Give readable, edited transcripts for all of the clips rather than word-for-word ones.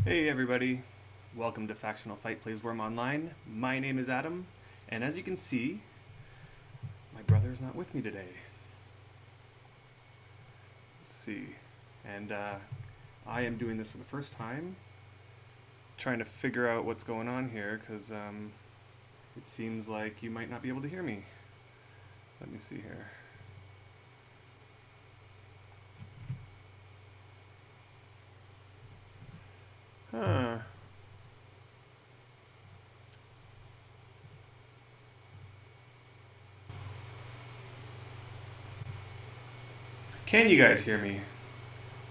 Hey everybody, welcome to Factional Fight Plays Worm Online. My name is Adam, and as you can see, my brother is not with me today. Let's see, and I am doing this for the first time, trying to figure out what's going on here, because it seems like you might not be able to hear me. Let me see here. Huh. Can you guys hear me?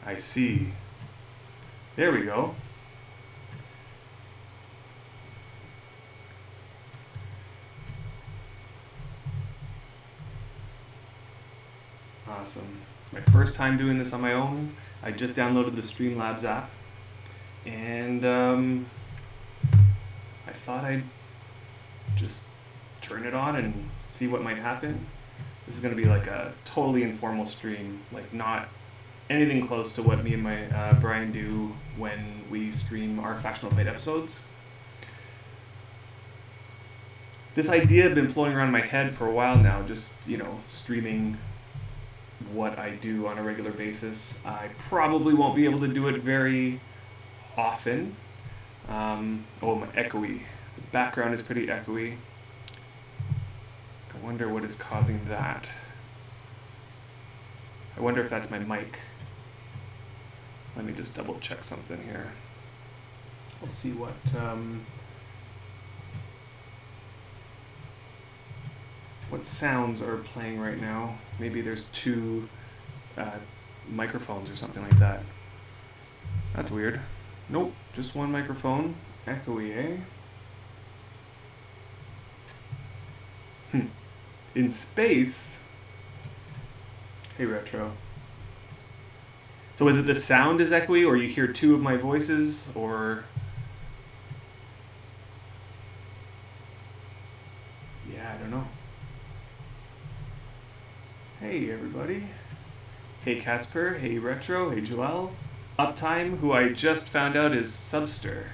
I see. There we go. Awesome. It's my first time doing this on my own. I just downloaded the Streamlabs app, and I thought I'd just turn it on and see what might happen. This is going to be like a totally informal stream, like not anything close to what me and my Brian do when we stream our Factional Fight episodes. This idea had been floating around my head for a while now, just, streaming what I do on a regular basis. I probably won't be able to do it very often. Oh, my echoey. The background is pretty echoey. I wonder what is causing that. I wonder if that's my mic. Let me just double check something here. We'll see what sounds are playing right now. Maybe there's two microphones or something like that. That's weird. Nope, just one microphone. Echoey, eh? In space? Hey, Retro. So is it the sound is echoey, or you hear two of my voices, or... Yeah, I don't know. Hey, everybody. Hey, Catspur. Hey, Retro. Hey, Joelle. Uptime, who I just found out is Subster.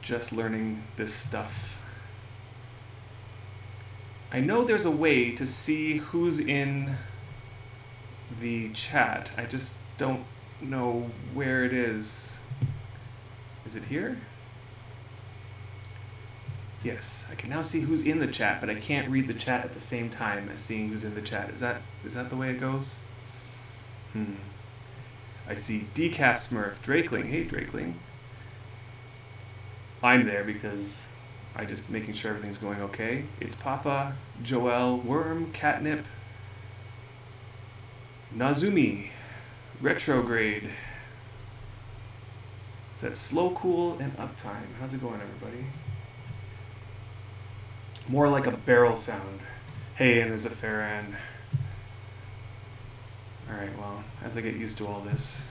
Just learning this stuff. I know there's a way to see who's in the chat. I just don't know where it is. Is it here? Yes, I can now see who's in the chat, but I can't read the chat at the same time as seeing who's in the chat. Is that the way it goes? I see Decaf Smurf, Drakeling. Hey, Drakeling. I'm there because I'm just making sure everything's going okay. It's Papa, Joelle, Worm, Catnip, Nazumi, Retrograde. Is that Slow Cool and Uptime? How's it going, everybody? More like a barrel sound. Hey, and there's a Farran. Alright, well, as I get used to all this,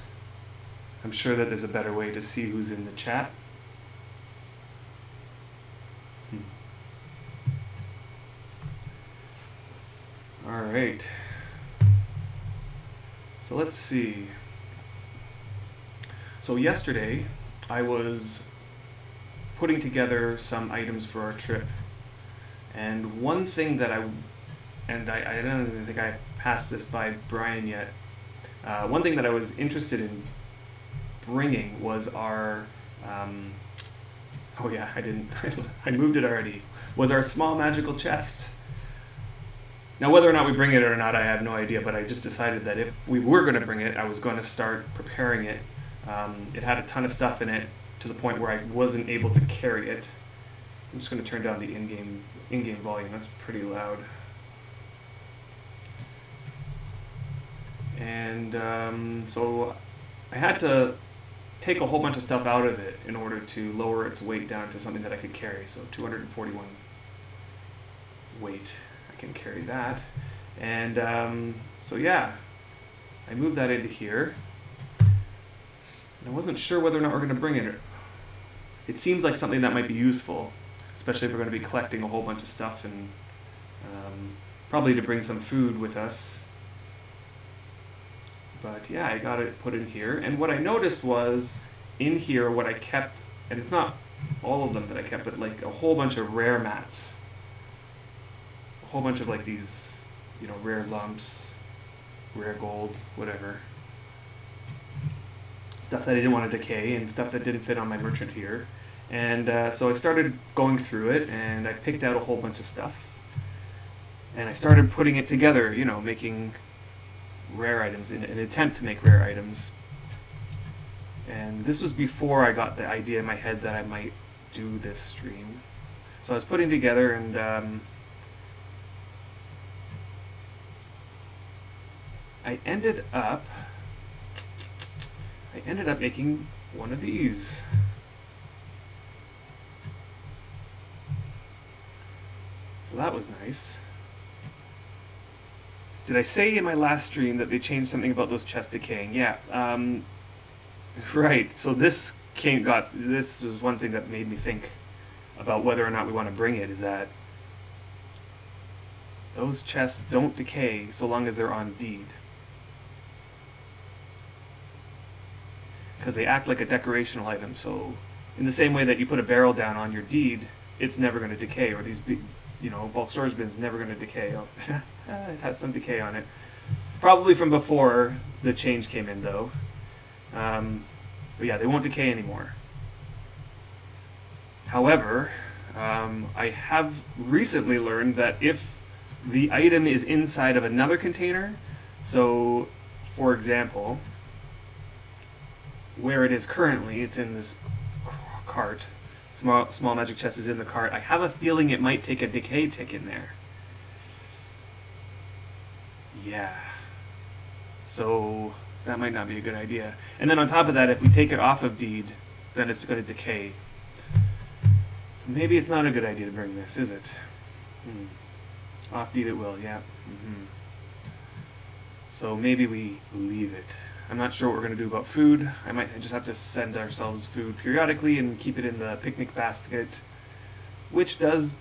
I'm sure that there's a better way to see who's in the chat. Alright. So let's see. So yesterday, I was putting together some items for our trip. And one thing that I don't even think I passed this by Brian yet. One thing that I was interested in bringing was our, oh yeah, I didn't, I moved it already, was our small magical chest. Now whether or not we bring it or not, I have no idea, but I just decided that if we were going to bring it, I was going to start preparing it. It had a ton of stuff in it to the point where I wasn't able to carry it. I'm just going to turn down the in-game volume. That's pretty loud. And so I had to take a whole bunch of stuff out of it in order to lower its weight down to something that I could carry. So 241 weight. I can carry that. And so yeah, I moved that into here. And I wasn't sure whether or not we're going to bring it. It seems like something that might be useful, especially if we're going to be collecting a whole bunch of stuff, and probably to bring some food with us. But yeah, I got it put in here. And what I noticed was, in here, what I kept, and it's not all of them that I kept, but like a whole bunch of rare mats. A whole bunch of like these, you know, rare lumps, rare gold, whatever. Stuff that I didn't want to decay and stuff that didn't fit on my merchant here. And so I started going through it and I picked out a whole bunch of stuff. And I started putting it together, you know, making rare items in an attempt to make rare items. And this was before I got the idea in my head that I might do this stream. So I was putting together and I ended up making one of these. So that was nice. Did I say in my last stream that they changed something about those chests decaying? Yeah. Right. So this was one thing that made me think about whether or not we want to bring it, is that those chests don't decay so long as they're on deed. Because they act like a decorational item, so in the same way that you put a barrel down on your deed, it's never going to decay, or these big, you know, bulk storage bins never going to decay. Oh, it has some decay on it. Probably from before the change came in, though. But yeah, they won't decay anymore. However, I have recently learned that if the item is inside of another container, so for example, where it is currently, it's in this cart. Small magic chest is in the cart. I have a feeling it might take a decay tick in there. Yeah. So that might not be a good idea. And then on top of that, if we take it off of deed, then it's going to decay. So maybe it's not a good idea to bring this, is it? Off deed it will, yeah. So maybe we leave it. I'm not sure what we're going to do about food. I might just have to send ourselves food periodically and keep it in the picnic basket, which does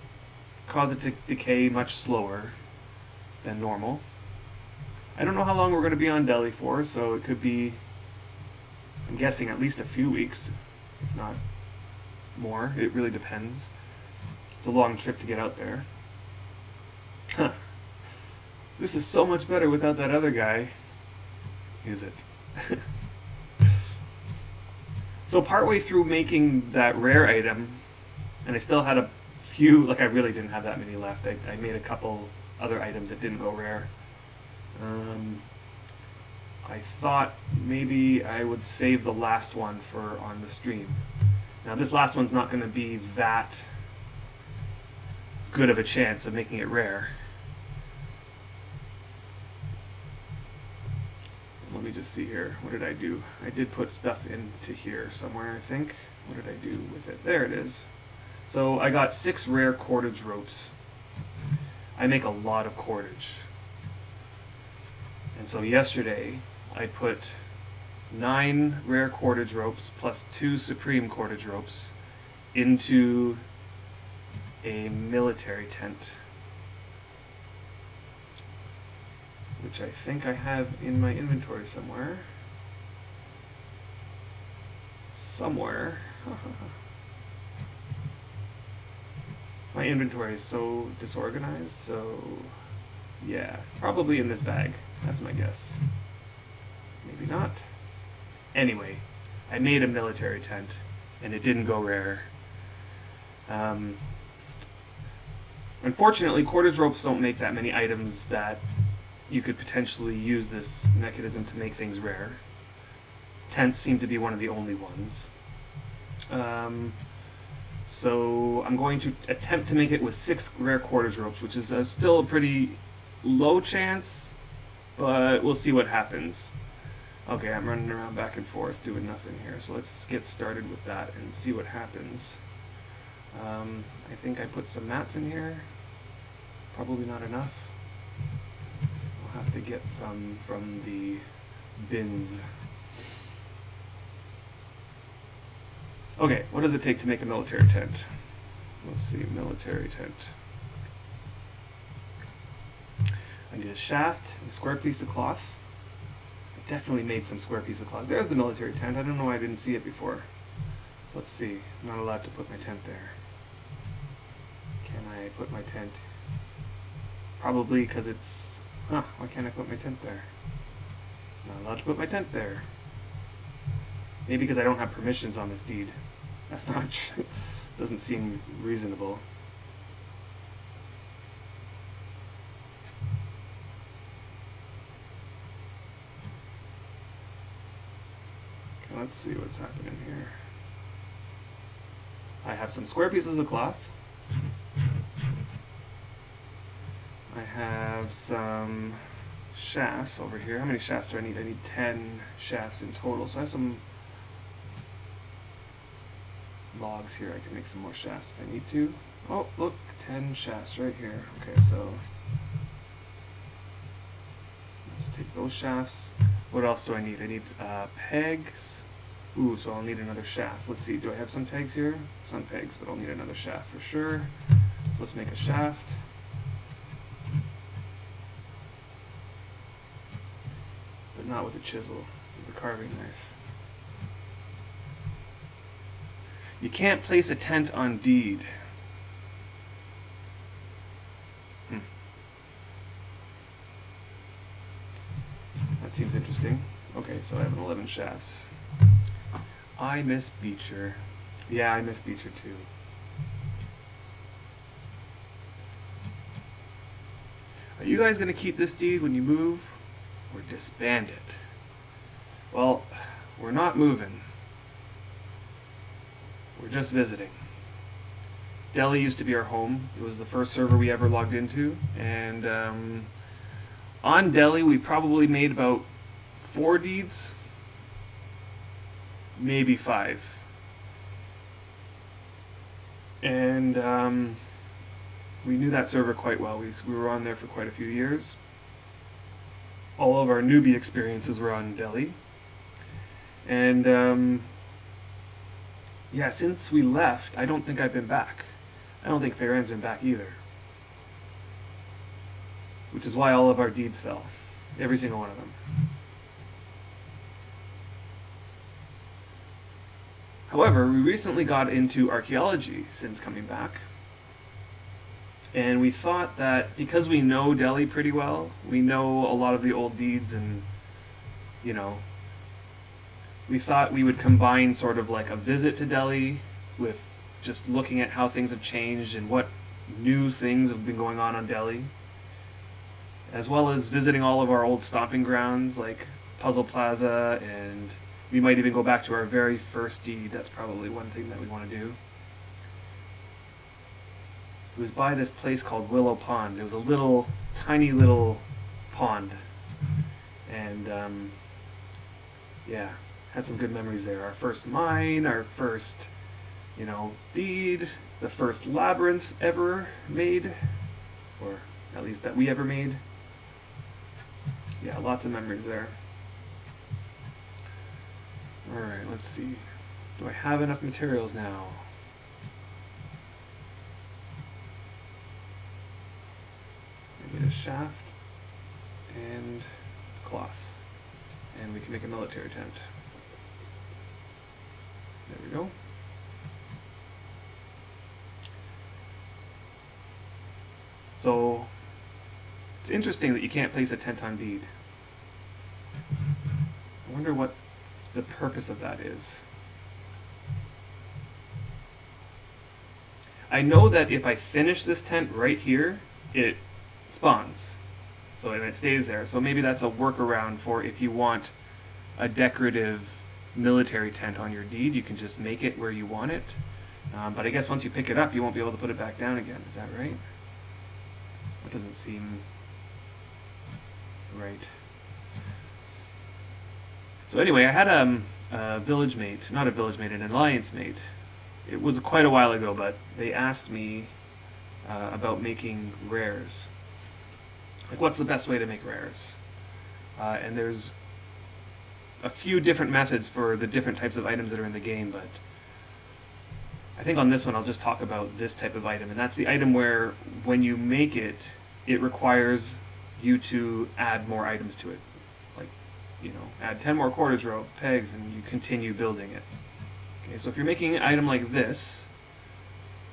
cause it to decay much slower than normal. I don't know how long we're going to be on Delhi for, so it could be, I'm guessing, at least a few weeks, if not more. It really depends. It's a long trip to get out there. Huh. This is so much better without that other guy. Is it? So partway through making that rare item, and I still had a few, like I really didn't have that many left. I made a couple other items that didn't go rare. I thought maybe I would save the last one for on the stream. Now this last one's not going to be that good of a chance of making it rare. Let me just see here. What did I do? I did put stuff into here somewhere, I think. What did I do with it? There it is. So I got 6 rare cordage ropes. I make a lot of cordage. And so yesterday I put 9 rare cordage ropes plus 2 supreme cordage ropes into a military tent, which I think I have in my inventory somewhere. My inventory is so disorganized, so yeah, probably in this bag. That's my guess. Maybe not. Anyway, I made a military tent, and it didn't go rare. Unfortunately, cordage ropes don't make that many items that you could potentially use this mechanism to make things rare. Tents seem to be one of the only ones. So I'm going to attempt to make it with 6 rare cordage ropes, which is still a pretty low chance, but we'll see what happens. Okay, I'm running around back and forth doing nothing here, so let's get started with that and see what happens. I think I put some mats in here. Probably not enough. I'll have to get some from the bins. Okay, what does it take to make a military tent? Let's see, military tent. I need a shaft, a square piece of cloth, definitely made some square piece of cloth. There's the military tent. I don't know why I didn't see it before. So let's see. I'm not allowed to put my tent there. Can I put my tent? Probably because it's... Huh, why can't I put my tent there? Not allowed to put my tent there. Maybe because I don't have permissions on this deed. That's not true. Doesn't seem reasonable. Okay, let's see what's happening here. I have some square pieces of cloth. I have some shafts over here. How many shafts do I need? I need 10 shafts in total. So I have some logs here. I can make some more shafts if I need to. Oh, look, 10 shafts right here. Okay, so let's take those shafts. What else do I need? I need pegs. Ooh, so I'll need another shaft. Let's see, do I have some pegs here? Some pegs, but I'll need another shaft for sure. So let's make a shaft. But not with a chisel, with a carving knife. You can't place a tent on deed. That seems interesting. Okay, so I have 11 shafts. I miss Beecher. Yeah, I miss Beecher too. Are you guys going to keep this deed when you move, or disband it? Well, we're not moving. We're just visiting. Delhi used to be our home. It was the first server we ever logged into, and on Delhi we probably made about 4 deeds, maybe 5. And we knew that server quite well. We were on there for quite a few years. All of our newbie experiences were on Delhi. And yeah, since we left, I don't think I've been back. I don't think Farron's been back either. Which is why all of our deeds fell. Every single one of them. However, we recently got into archaeology since coming back. And we thought that because we know Delhi pretty well, we know a lot of the old deeds and, you know, we thought we would combine sort of like a visit to Delhi with just looking at how things have changed and what new things have been going on Delhi, as well as visiting all of our old stomping grounds like Puzzle Plaza, and we might even go back to our very first deed. That's probably one thing that we want to do. It was by this place called Willow Pond. It was a little, tiny little pond. And, yeah, had some good memories there. Our first mine, our first, you know, deed, the first labyrinth ever made, or at least that we ever made. Yeah, lots of memories there. Alright, let's see. Do I have enough materials now? I need a shaft and cloth. And we can make a military tent. There we go. So, it's interesting that you can't place a tent on deed. I wonder what the purpose of that is. I know that if I finish this tent right here, it spawns. So and it stays there. So maybe that's a workaround for if you want a decorative military tent on your deed, you can just make it where you want it. But I guess once you pick it up, you won't be able to put it back down again. Is that right? That doesn't seem right. So anyway, I had a village mate, not a village mate, an alliance mate. It was quite a while ago, but they asked me about making rares. Like, what's the best way to make rares? And there's a few different methods for the different types of items that are in the game, but I think on this one I'll just talk about this type of item, and that's the item where when you make it, it requires you to add more items to it. Like, you know, add 10 more cordage rope pegs, and you continue building it. Okay, so if you're making an item like this,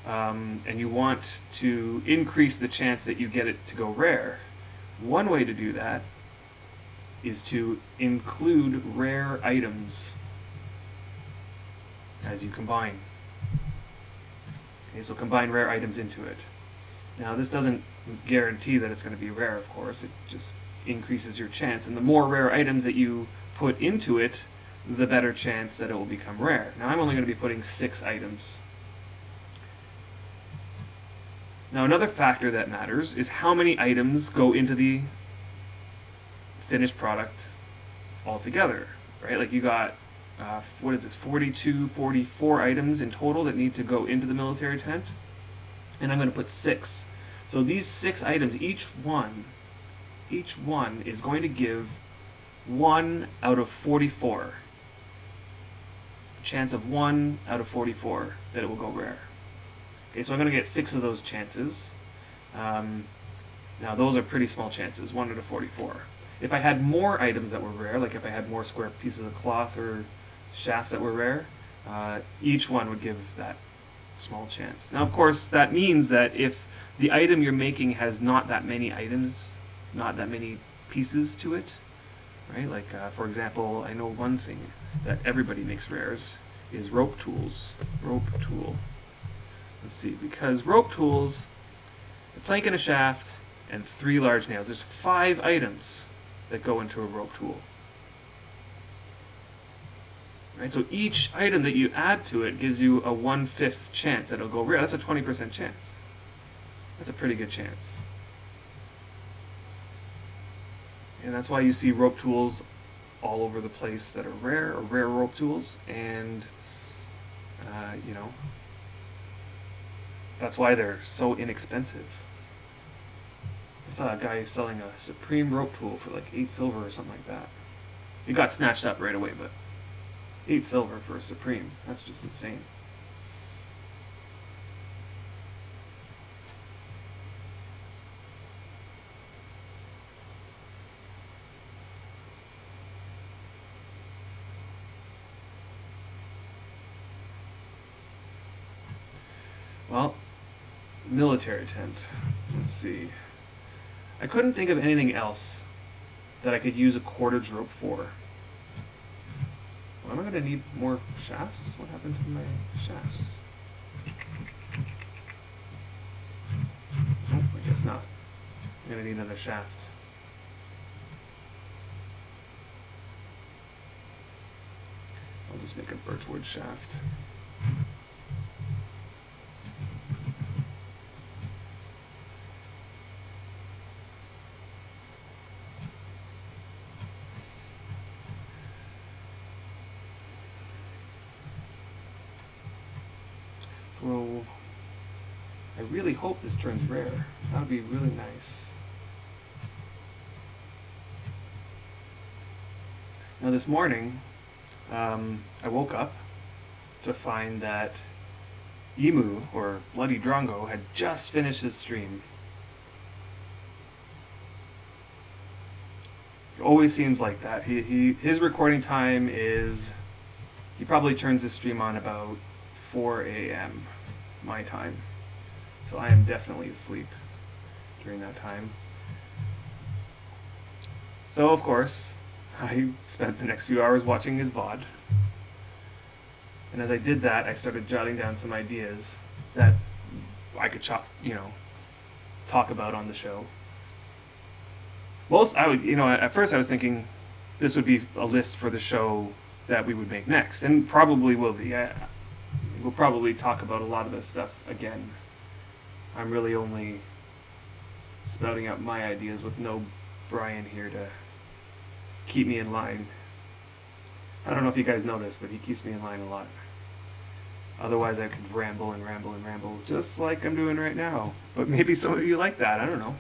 and you want to increase the chance that you get it to go rare, one way to do that is to include rare items as you combine. Okay, so combine rare items into it. Now this doesn't guarantee that it's going to be rare, of course, it just increases your chance, and the more rare items that you put into it, the better chance that it will become rare. Now I'm only going to be putting 6 items. Now another factor that matters is how many items go into the finished product altogether, right? Like you got, what is this, 42, 44 items in total that need to go into the military tent, and I'm going to put 6. So these 6 items, each one is going to give 1 out of 44. A chance of 1 out of 44 that it will go rare. Okay, so I'm going to get 6 of those chances. Now those are pretty small chances, 1 out of 44. If I had more items that were rare, like if I had more square pieces of cloth or shafts that were rare, each one would give that small chance. Now of course that means that if the item you're making has not that many items, not that many pieces to it, right? Like for example, I know one thing that everybody makes rares is rope tools. Rope tool. Let's see, because rope tools, a plank and a shaft, and 3 large nails. There's 5 items that go into a rope tool. Right? So each item that you add to it gives you a 1/5 chance that it'll go rare. That's a 20% chance. That's a pretty good chance. And that's why you see rope tools all over the place that are rare, or rare rope tools, and you know, that's why they're so inexpensive. I saw a guy selling a Supreme rope tool for like 8 silver or something like that. It got snatched up right away, but 8 silver for a Supreme, that's just insane. Well, military tent. Let's see. I couldn't think of anything else that I could use a cordage rope for. Well, am I going to need more shafts? What happened to my shafts? Nope, I guess not. I'm going to need another shaft. I'll just make a birchwood shaft. So I really hope this turns rare. That would be really nice. Now this morning, I woke up to find that Emu, or Bloody Drongo, had just finished his stream. It always seems like that. His recording time is, he probably turns his stream on about 4 a.m. my time. So I am definitely asleep during that time. So of course, I spent the next few hours watching his VOD. And as I did that, I started jotting down some ideas that I could talk about on the show. At first I was thinking this would be a list for the show that we would make next, and probably will be. We'll probably talk about a lot of this stuff again. I'm really only spouting out my ideas with no Brian here to keep me in line. I don't know if you guys notice, but he keeps me in line a lot. Otherwise I could ramble and ramble and ramble, just like I'm doing right now. But maybe some of you like that, I don't know.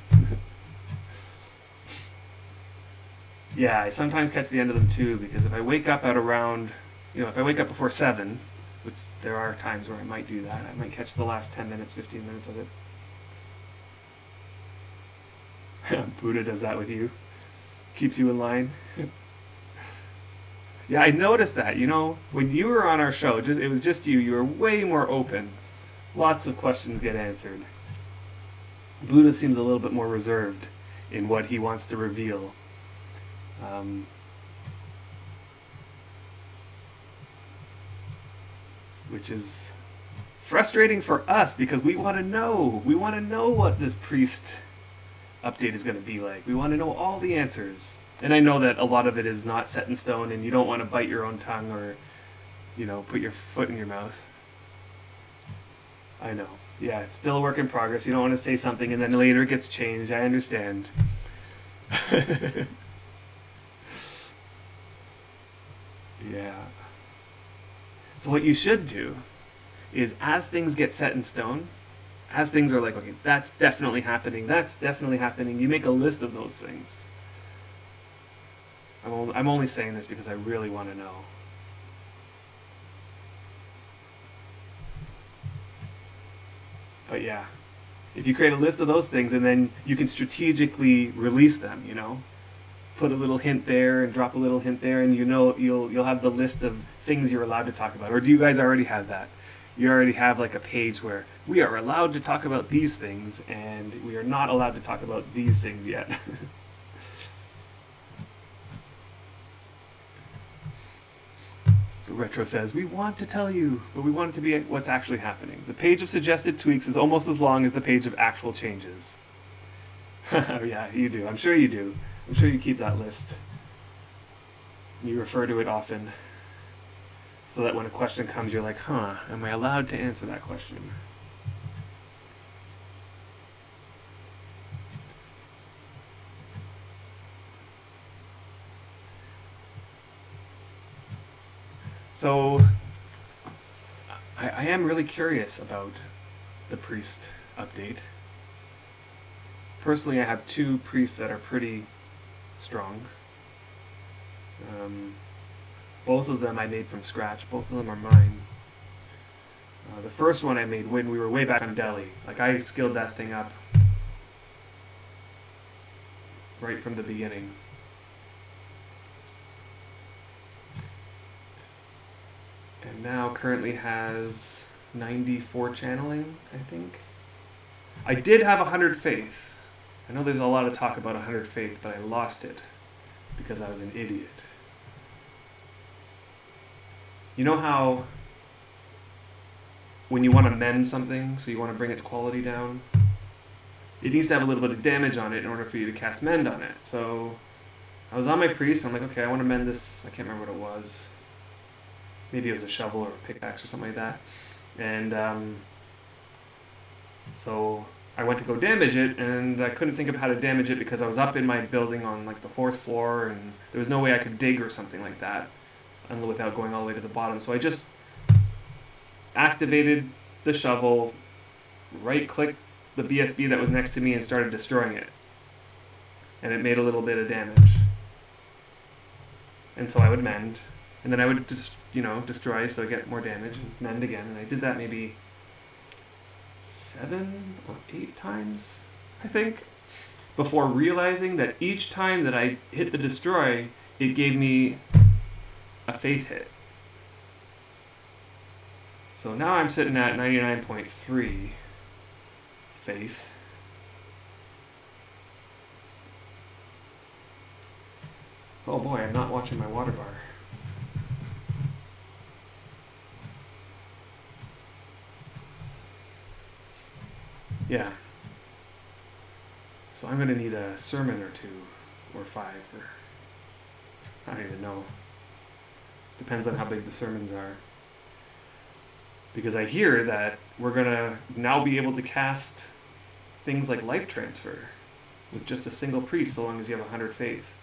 Yeah, I sometimes catch the end of them too, because if I wake up at around, if I wake up before 7, which there are times where I might do that, I might catch the last 10 minutes, 15 minutes of it. Buddha does that with you. Keeps you in line. Yeah, I noticed that. You know, when you were on our show, it was just you. You were way more open. Lots of questions get answered. Buddha seems a little bit more reserved in what he wants to reveal. Which is frustrating for us because we want to know. We want to know what this priest update is going to be like. We want to know all the answers. And I know that a lot of it is not set in stone and you don't want to bite your own tongue or, you know, put your foot in your mouth. I know. Yeah, it's still a work in progress. You don't want to say something and then later it gets changed. I understand. Yeah. So what you should do is as things get set in stone, as things are like, okay, that's definitely happening, you make a list of those things. I'm only saying this because I really want to know. But yeah, if you create a list of those things and then you can strategically release them, you know, put a little hint there and drop a little hint there, and you know you'll have the list of things you're allowed to talk about. Or do you guys already have that? You already have like a page where we are allowed to talk about these things and we are not allowed to talk about these things yet. So Retro says, we want to tell you, but we want it to be what's actually happening. The page of suggested tweaks is almost as long as the page of actual changes. Yeah, you do. I'm sure you do. I'm sure you keep that list. You refer to it often. So that when a question comes, you're like, huh, am I allowed to answer that question? So, I am really curious about the priest update. Personally, I have 2 priests that are pretty strong. Both of them I made from scratch. Both of them are mine. The first one I made when we were way back on Delhi. Like, I skilled that thing up right from the beginning. And now currently has 94 channeling, I think. I did have 100 faith. I know there's a lot of talk about 100 faith, but I lost it because I was an idiot. You know how when you want to mend something, so you want to bring its quality down, it needs to have a little bit of damage on it in order for you to cast mend on it. So I was on my priest, I'm like, okay, I want to mend this. I can't remember what it was. Maybe it was a shovel or a pickaxe or something like that. And so I went to go damage it, and I couldn't think of how to damage it because I was up in my building on like the 4th floor, and there was no way I could dig or something like that without going all the way to the bottom. So I just activated the shovel, right-clicked the BSB that was next to me, and started destroying it. And it made a little bit of damage. And so I would mend, and then I would just, you know, destroy so I get more damage, and mend again. And I did that maybe 7 or 8 times, I think, before realizing that each time that I hit the destroy, it gave me a faith hit. So now I'm sitting at 99.3 faith. Oh boy, I'm not watching my water bar. Yeah. So I'm going to need a sermon or 2 or 5 or I don't even know. Depends on how big the sermons are. Because I hear that we're going to now be able to cast things like life transfer with just a single priest so long as you have 100 faith.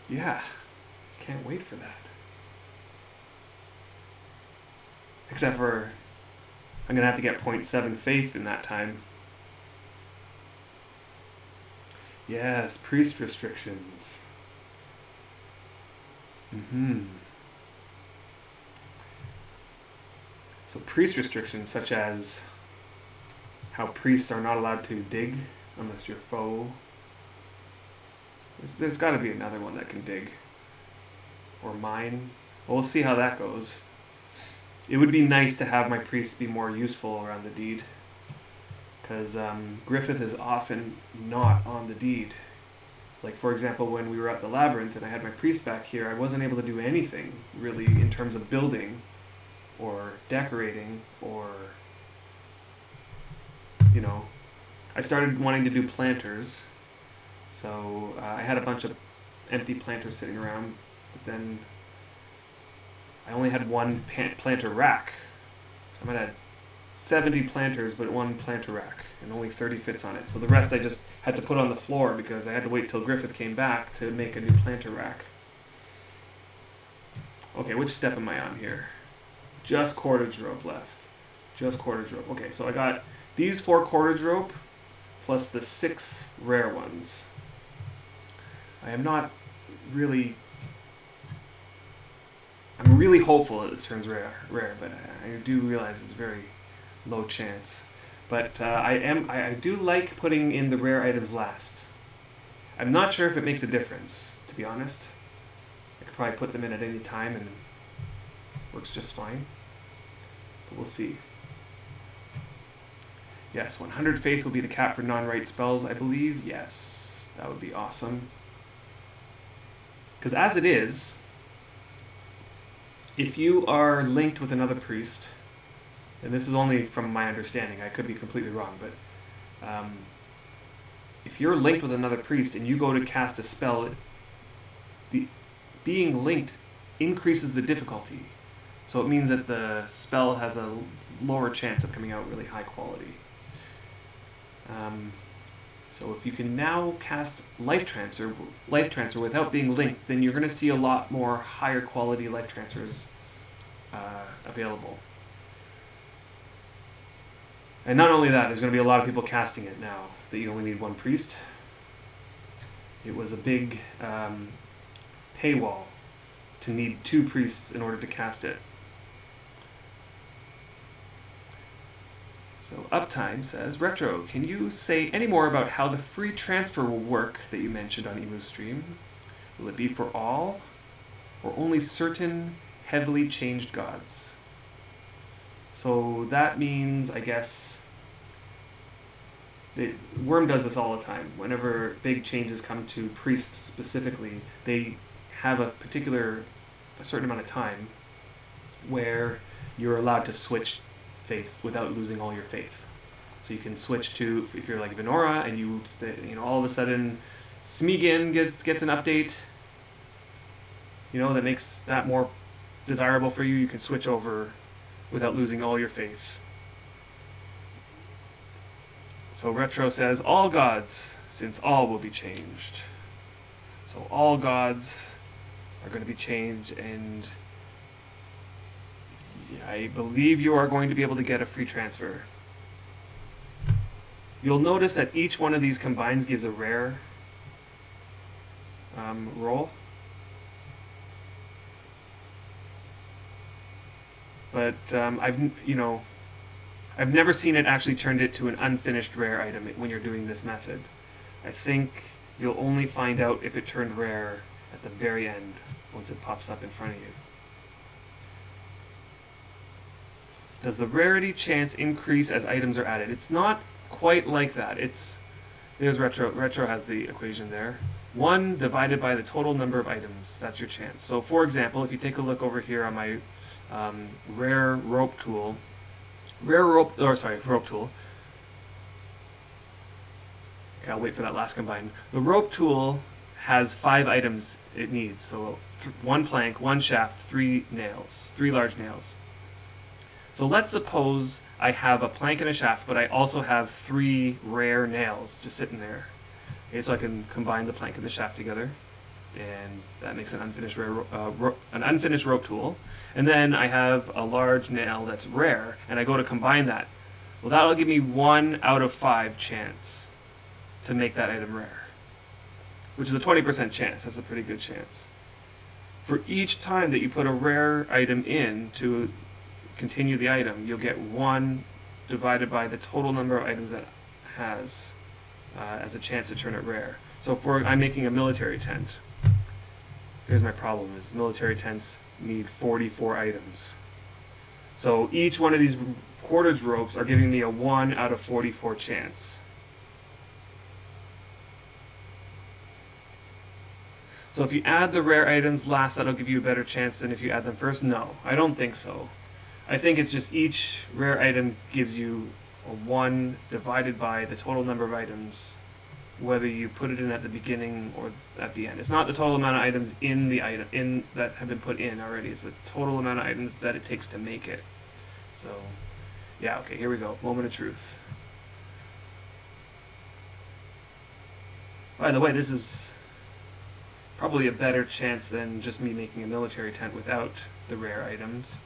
Yeah. Can't wait for that. Except for I'm going to have to get 0.7 faith in that time. Yes, priest restrictions. So priest restrictions such as how priests are not allowed to dig unless you're foe. There's got to be another one that can dig. or mine. Well, we'll see how that goes. It would be nice to have my priests be more useful around the deed, because Griphyth is often not on the deed. Like, for example, when we were at the labyrinth and I had my priest back here, I wasn't able to do anything really in terms of building or decorating or, you know, I started wanting to do planters. So I had a bunch of empty planters sitting around, but then I only had one planter rack. So I might have 70 planters, but one planter rack, and only 30 fits on it. So the rest I just had to put on the floor because I had to wait till Griphyth came back to make a new planter rack. Okay, which step am I on here? Just cordage rope left. Just cordage rope. Okay, so I got these 4 cordage rope plus the 6 rare ones. I am not really... I'm really hopeful that this turns rare, but I do realize it's a very low chance. But I do like putting in the rare items last. I'm not sure if it makes a difference, to be honest. I could probably put them in at any time and it works just fine. But we'll see. Yes, 100 faith will be the cap for non-right spells, I believe. Yes, that would be awesome. Because as it is, if you are linked with another priest, and this is only from my understanding, I could be completely wrong, but if you're linked with another priest and you go to cast a spell, being linked increases the difficulty. So it means that the spell has a lower chance of coming out really high quality. So if you can now cast life transfer without being linked, then you're going to see a lot more higher quality life transfers available. And not only that, there's going to be a lot of people casting it now that you only need one priest. It was a big paywall to need 2 priests in order to cast it. So Uptime says, Retro, can you say any more about how the free transfer will work that you mentioned on Emu's stream? Will it be for all, or only certain heavily changed gods? So that means, I guess, Worm does this all the time. Whenever big changes come to priests specifically, they have a certain amount of time where you're allowed to switch faith without losing all your faith. So you can switch to, if you're like Venora and you all of a sudden Smeagol gets an update, that makes that more desirable for you, you can switch over without losing all your faith. So Retro says, all gods, since all will be changed. So all gods are going to be changed, and I believe you are going to be able to get a free transfer. You'll notice that each one of these combines gives a rare roll. But I've never seen it actually turned it to an unfinished rare item when you're doing this method. I think you'll only find out if it turned rare at the very end, once it pops up in front of you. Does the rarity chance increase as items are added? It's not quite like that. There's Retro. Retro has the equation there. 1 divided by the total number of items. That's your chance. So for example, if you take a look over here on my rare rope tool. Rope tool. Okay, I'll wait for that last combine. The rope tool has 5 items it needs. So 1 plank, 1 shaft, 3 nails, 3 large nails. So let's suppose I have a plank and a shaft, but I also have 3 rare nails just sitting there. Okay, so I can combine the plank and the shaft together, and that makes an unfinished rope tool. And then I have a large nail that's rare, and I go to combine that. Well, that'll give me 1 out of 5 chance to make that item rare, which is a 20% chance. That's a pretty good chance. For each time that you put a rare item in to continue the item, you'll get 1 divided by the total number of items that it has as a chance to turn it rare. So I'm making a military tent. here's my problem, is military tents need 44 items. So each one of these cordage ropes are giving me a 1 out of 44 chance. So if you add the rare items last, that'll give you a better chance than if you add them first? No, I don't think so. I think it's just each rare item gives you a 1 divided by the total number of items, whether you put it in at the beginning or at the end. It's not the total amount of items in the item that have been put in already. It's the total amount of items that it takes to make it. So, yeah, okay, here we go. Moment of truth. By the way, this is probably a better chance than just me making a military tent without the rare items.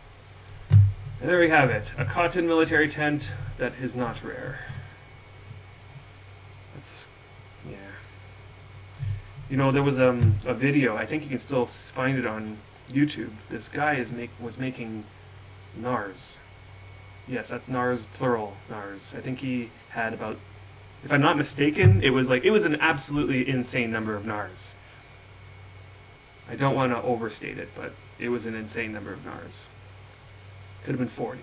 And there we have it. A cotton military tent that is not rare. That's, yeah. You know, there was a video, I think you can still find it on YouTube. This guy was making NARS. Yes, that's NARS, plural NARS. I think he had about, if I'm not mistaken, it was an absolutely insane number of NARS. I don't want to overstate it, but it was an insane number of NARS. Could have been 40.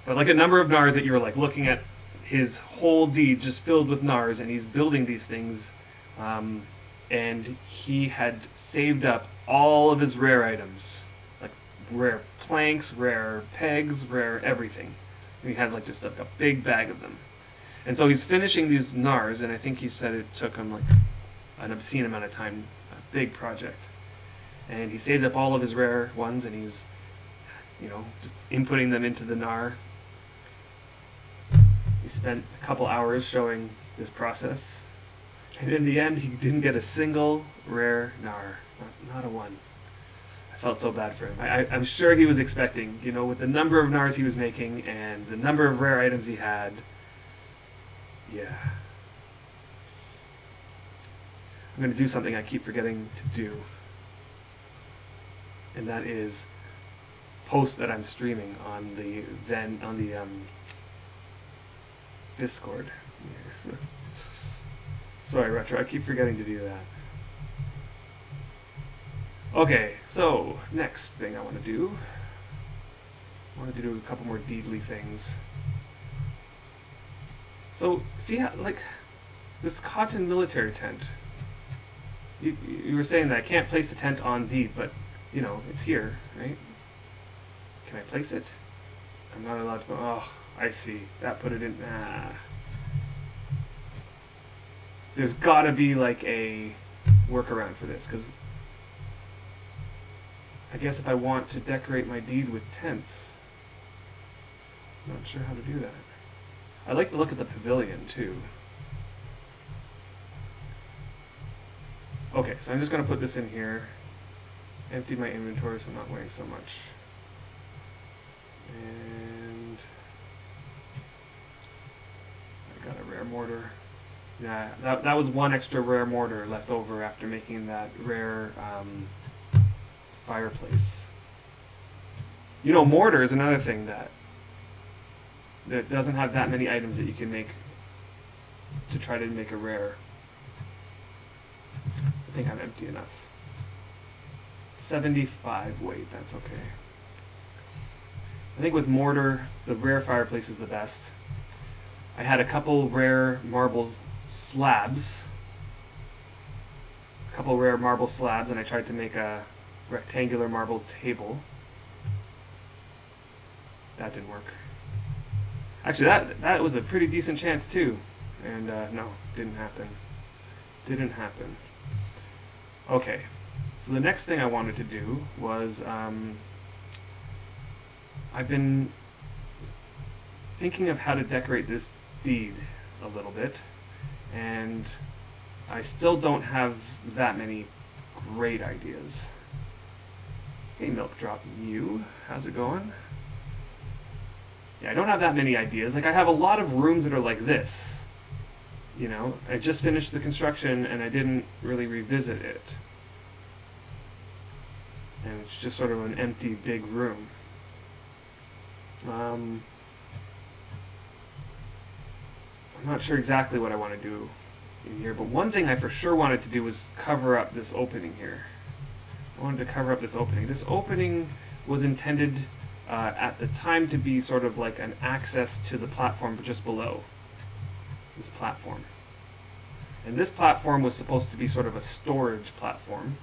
But like a number of NARS that you were like looking at his whole deed just filled with NARS, and he's building these things, and he had saved up all of his rare items, like rare planks, rare pegs, rare everything. And he had like just like a big bag of them. And so he's finishing these NARS, and I think he said it took him like an obscene amount of time, a big project. And he saved up all of his rare ones, and he's, you know, just inputting them into the NAR. He spent a couple hours showing this process, and in the end he didn't get a single rare NAR, not a one. I felt so bad for him. I'm sure he was expecting, you know, with the number of NARs he was making and the number of rare items he had, yeah. I'm going to do something I keep forgetting to do, and that is post that I'm streaming on the Discord. Sorry, Retro, I keep forgetting to do that. Okay, so next thing I want to do, a couple more deedly things. So see how, like, this cotton military tent. You were saying that I can't place a tent on deed, but you know it's here, right? Can I place it? I'm not allowed to go. Oh, I see. That put it in. Ah. There's gotta be like a workaround for this, because I guess if I want to decorate my deed with tents, I'm not sure how to do that. I like the look of the pavilion too. Okay, so I'm just gonna put this in here. Empty my inventory so I'm not weighing so much. And I got a rare mortar. Yeah, that was one extra rare mortar left over after making that rare fireplace. You know, mortar is another thing that doesn't have that many items that you can make to try to make a rare. I think I'm empty enough. 75 weight, that's okay. I think with mortar, the rare fireplace is the best. I had a couple rare marble slabs. And I tried to make a rectangular marble table. That didn't work. Actually, that was a pretty decent chance too. And no, didn't happen. Didn't happen. Okay, so the next thing I wanted to do was, I've been thinking of how to decorate this deed a little bit, and I still don't have that many great ideas. Hey, Milk Drop Mew, how's it going? Yeah, I don't have that many ideas. Like, I have a lot of rooms that are like this. You know, I just finished the construction and I didn't really revisit it. And it's just sort of an empty big room. I'm not sure exactly what I want to do in here. But one thing I for sure wanted to do was cover up this opening here. I wanted to cover up this opening. This opening was intended at the time to be sort of like an access to the platform just below. This platform. And this platform was supposed to be sort of a storage platform.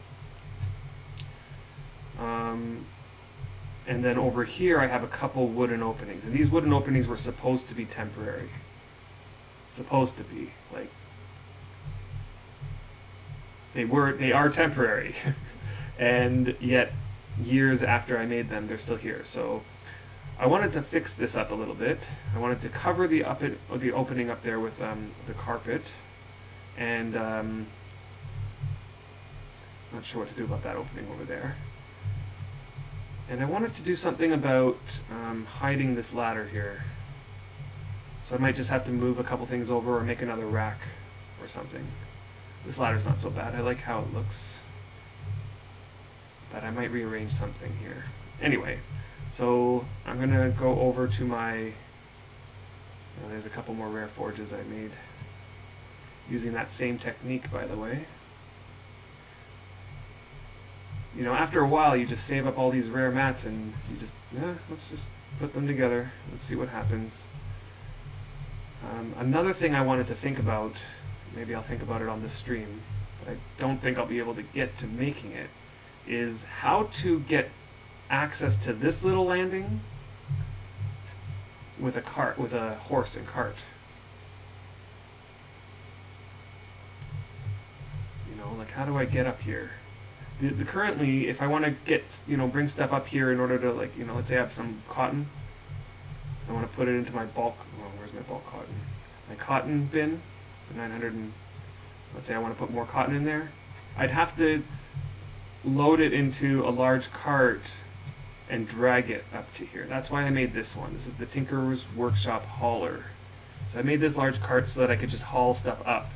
And then over here I have a couple wooden openings. And these wooden openings were supposed to be temporary. Supposed to be. Like, they are temporary. And yet, years after I made them, they're still here. So I wanted to fix this up a little bit. I wanted to cover the opening up there with the carpet. And not sure what to do about that opening over there. And I wanted to do something about hiding this ladder here. So I might just have to move a couple things over or make another rack or something. This ladder's not so bad. I like how it looks. But I might rearrange something here. Anyway, so I'm going to go over to my... there's a couple more rare forges I made. Using that same technique, by the way. You know, after a while, you just save up all these rare mats and you just, let's just put them together. Let's see what happens. Another thing I wanted to think about, maybe I'll think about it on this stream, but I don't think I'll be able to get to making it, is how to get access to this little landing with a horse and cart. You know, like how do I get up here? Currently, if I want to get, bring stuff up here in order to, like, let's say I have some cotton. I want to put it into my bulk, where's my bulk cotton? My cotton bin, so 900 and, let's say I want to put more cotton in there. I'd have to load it into a large cart and drag it up to here. That's why I made this one. This is the Tinker's Workshop hauler. So I made this large cart so that I could just haul stuff up.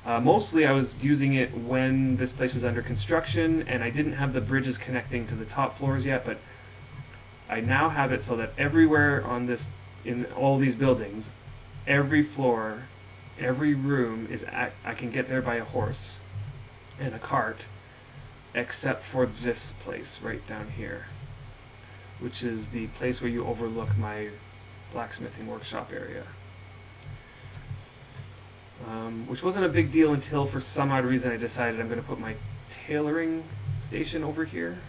Mostly I was using it when this place was under construction and I didn't have the bridges connecting to the top floors yet, but I now have it so that everywhere on this, in all these buildings, every floor, every room is I can get there by a horse and a cart, except for this place right down here, which is the place where you overlook my blacksmithing workshop area. Which wasn't a big deal until for some odd reason I decided I'm going to put my tailoring station over here.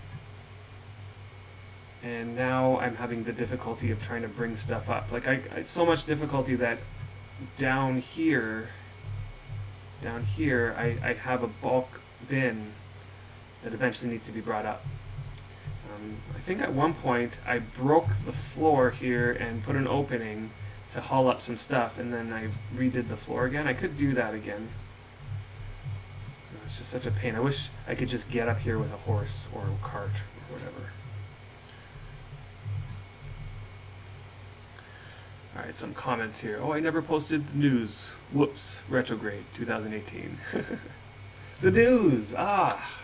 And now I'm having the difficulty of trying to bring stuff up. Like, it's so much difficulty that down here, I have a bulk bin that eventually needs to be brought up. I think at one point I broke the floor here and put an opening to haul up some stuff, and then I redid the floor again. I could do that again. It's just such a pain. I wish I could just get up here with a horse or a cart or whatever. Alright, some comments here. Oh, I never posted the news. Whoops. Retrograde 2018. The news! Ah!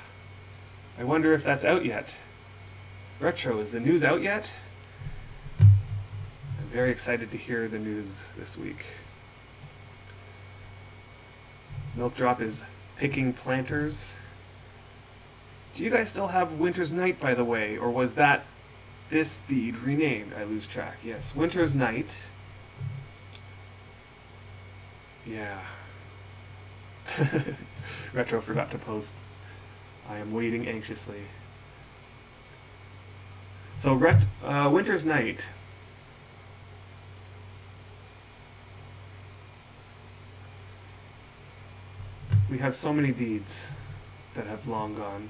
I wonder if that's out yet. Retro, is the news out yet? I'm very excited to hear the news this week. Milk Drop is picking planters. Do you guys still have Winter's Night, by the way? Or was that this deed renamed? I lose track. Yes, Winter's Night. Yeah. Retro forgot to post. I am waiting anxiously. So, Winter's Night. We have so many deeds that have long gone.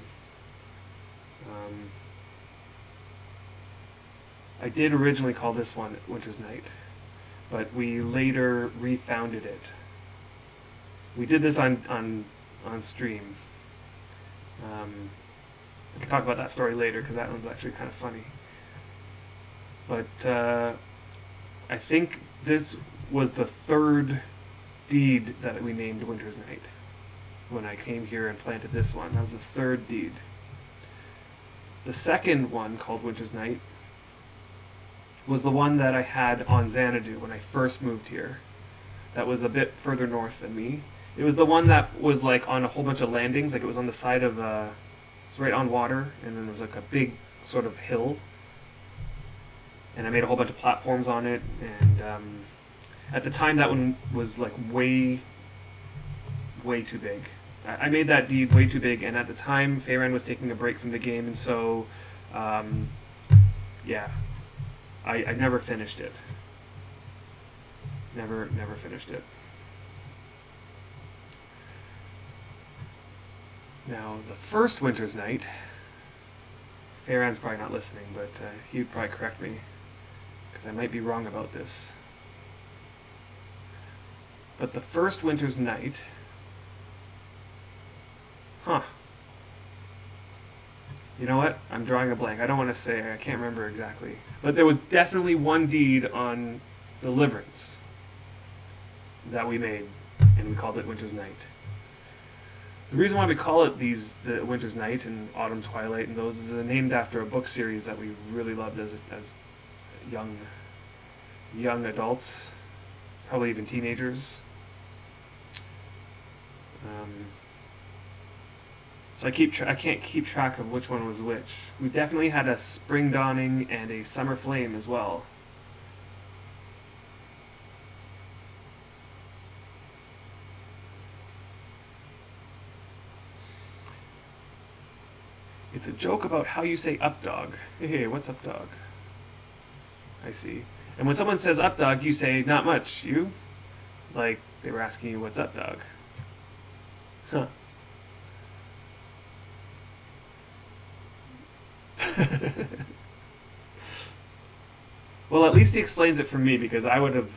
I did originally call this one Winter's Night, but we later refounded it. We did this on stream. I can talk about that story later because that one's actually kind of funny. But I think this was the third deed that we named Winter's Night. When I came here and planted this one, that was the third deed. The second one, called Winter's Night, was the one that I had on Xanadu when I first moved here. That was a bit further north than me. It was the one that was like on a whole bunch of landings. Like it was on the side of, it was right on water, and then there was like a big sort of hill. And I made a whole bunch of platforms on it. And at the time, that one was like way too big. I made that deed way too big, and at the time, Feyran was taking a break from the game, and so, yeah, I never finished it. Never finished it. Now, the first winter's night, Feyran's probably not listening, but he'd probably correct me, because I might be wrong about this. But the first winter's night... Huh. You know what? I'm drawing a blank. I don't want to say. I can't remember exactly. But there was definitely one deed on Deliverance that we made, and we called it Winter's Night. The reason why we call it the Winter's Night and Autumn Twilight and those is named after a book series that we really loved as young adults, probably even teenagers. So I can't keep track of which one was which. We definitely had a Spring Dawning and a Summer Flame as well. It's a joke about how you say up dog. Hey, what's up dog? I see. And when someone says up dog, you say not much. You? Like they were asking you what's up dog. Huh. Well, at least he explains it for me, because I would have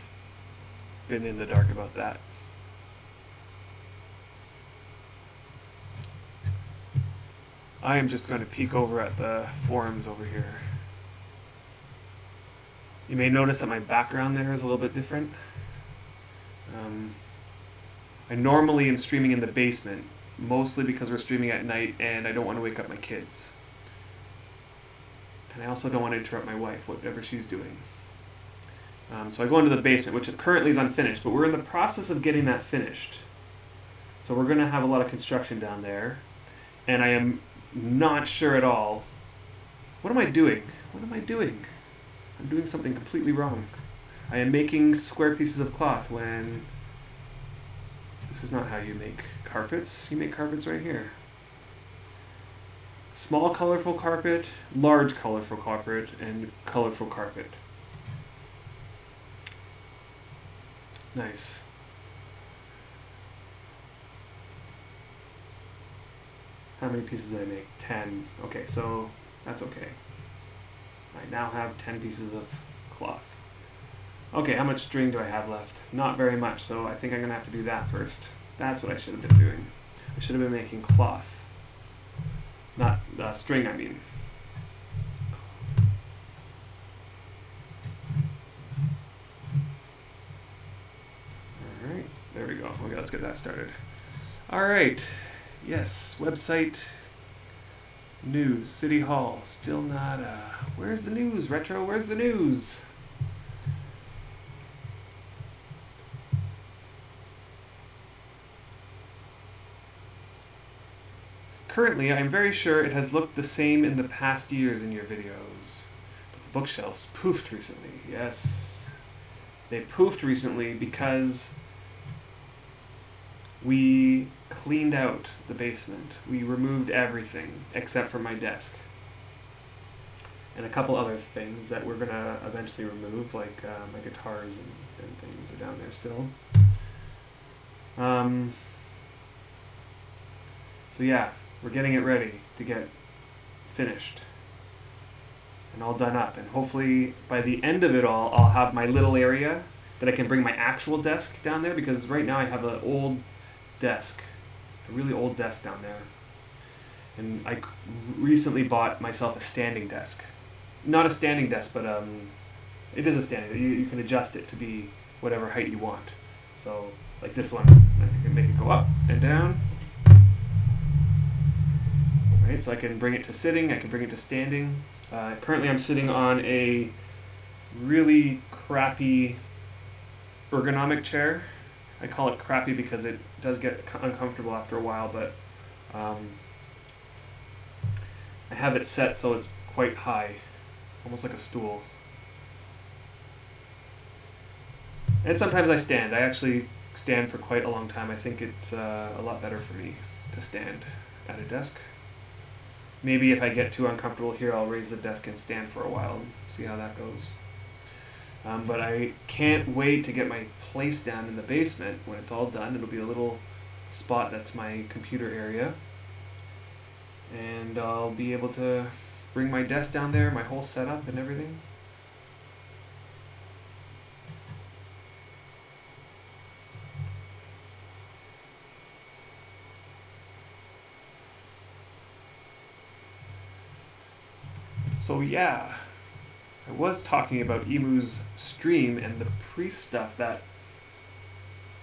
been in the dark about that. I am just going to peek over at the forums over here. You may notice that my background there is a little bit different. I normally am streaming in the basement, mostly because we're streaming at night and I don't want to wake up my kids. And I also don't want to interrupt my wife, whatever she's doing. So I go into the basement, which currently is unfinished, but we're in the process of getting that finished. So we're going to have a lot of construction down there. And I am not sure at all. What am I doing? What am I doing? I'm doing something completely wrong. I am making square pieces of cloth when... This is not how you make carpets. You make carpets right here. Small colorful carpet, large colorful carpet, and colorful carpet. Nice. How many pieces did I make? 10. Okay, so that's okay. I now have 10 pieces of cloth. Okay, how much string do I have left? Not very much, so I think I'm going to have to do that first. That's what I should have been doing. I should have been making cloth. Not string, I mean. Alright, there we go. Okay, let's get that started. Alright, yes, website, news, City Hall, still not, where's the news, Retro, where's the news? Currently, I'm very sure it has looked the same in the past years in your videos. But the bookshelves poofed recently. Yes. They poofed recently because we cleaned out the basement. We removed everything except for my desk. And a couple other things that we're going to eventually remove, like my guitars and things are down there still. So yeah. We're getting it ready to get finished and all done up. And hopefully by the end of it all, I'll have my little area that I can bring my actual desk down there, because right now I have an old desk, a really old desk down there. And I recently bought myself a standing desk. Not a standing desk, but it is a standing. You can adjust it to be whatever height you want. So like this one, I can make it go up and down. Right, so I can bring it to sitting, I can bring it to standing. Currently I'm sitting on a really crappy ergonomic chair. I call it crappy because it does get uncomfortable after a while, but I have it set so it's quite high, almost like a stool. And sometimes I stand. I actually stand for quite a long time. I think it's a lot better for me to stand at a desk. Maybe if I get too uncomfortable here, I'll raise the desk and stand for a while and see how that goes. But I can't wait to get my place down in the basement. When it's all done, it'll be a little spot that's my computer area. And I'll be able to bring my desk down there, my whole setup and everything. So yeah, I was talking about Emu's stream and the priest stuff that,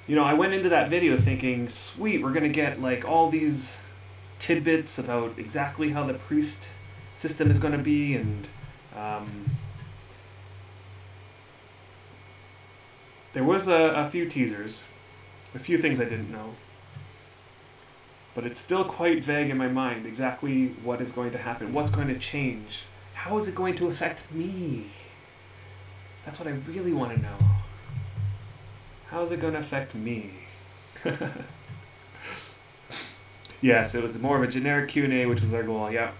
you know, I went into that video thinking, sweet, we're gonna get like all these tidbits about exactly how the priest system is gonna be, and there was a few teasers, a few things I didn't know, but it's still quite vague in my mind exactly what is going to happen, what's going to change. How is it going to affect me? That's what I really want to know. How is it going to affect me? Yes, it was more of a generic Q&A, which was our goal, yeah.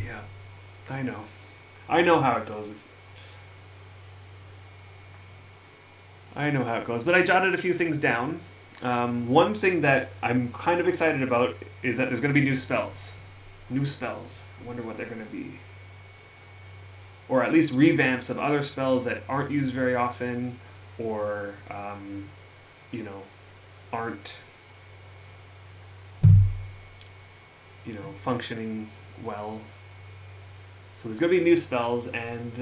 Yeah, I know. I know how it goes. I know how it goes, but I jotted a few things down. One thing that I'm kind of excited about is that there's going to be new spells. New spells. I wonder what they're going to be. Or at least revamps of other spells that aren't used very often, or, you know, aren't, you know, functioning well. So there's going to be new spells, and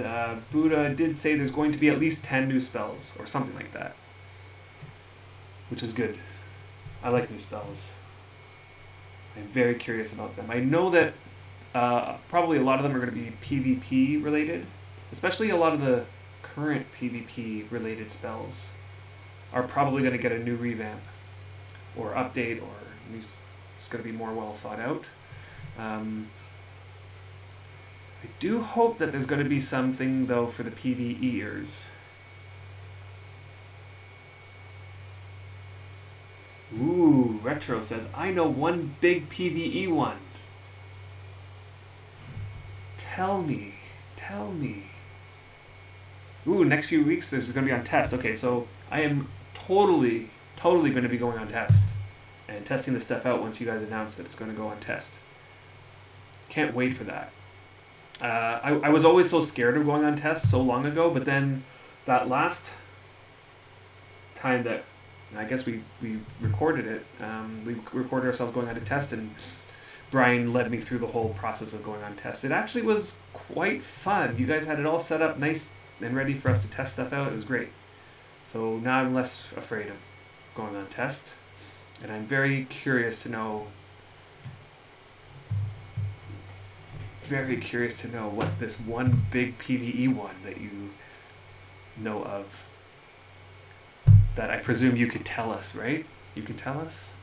Buddha did say there's going to be at least 10 new spells, or something like that. Which is good. I like new spells. I'm very curious about them. I know that probably a lot of them are going to be PvP related, especially a lot of the current PvP related spells are probably going to get a new revamp or update, or new, it's going to be more well thought out. I do hope that there's going to be something though for the PvEers. Ooh, Retro says, I know one big PvE one. Tell me. Tell me. Ooh, next few weeks this is going to be on test. Okay, so I am totally going to be going on test and testing this stuff out once you guys announce that it's going to go on test. Can't wait for that. I was always so scared of going on test so long ago, but then that last time that I guess we recorded it. We recorded ourselves going on a test, and Brian led me through the whole process of going on test. It actually was quite fun. You guys had it all set up nice and ready for us to test stuff out. It was great. So now I'm less afraid of going on test, and I'm very curious to know what this one big PvE one that you know of, that I presume you could tell us, right? You can tell us?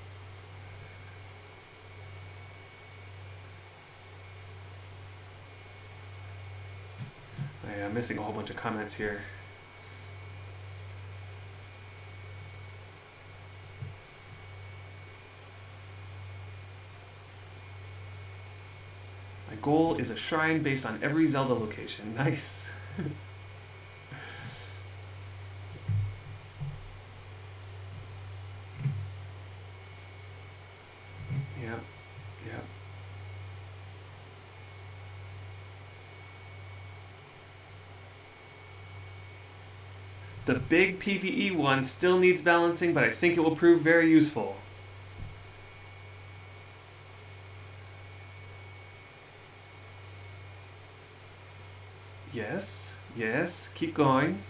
I'm missing a whole bunch of comments here. My goal is a shrine based on every Zelda location. Nice. Yeah. The big PvE one still needs balancing, but I think it will prove very useful. Yes, keep going.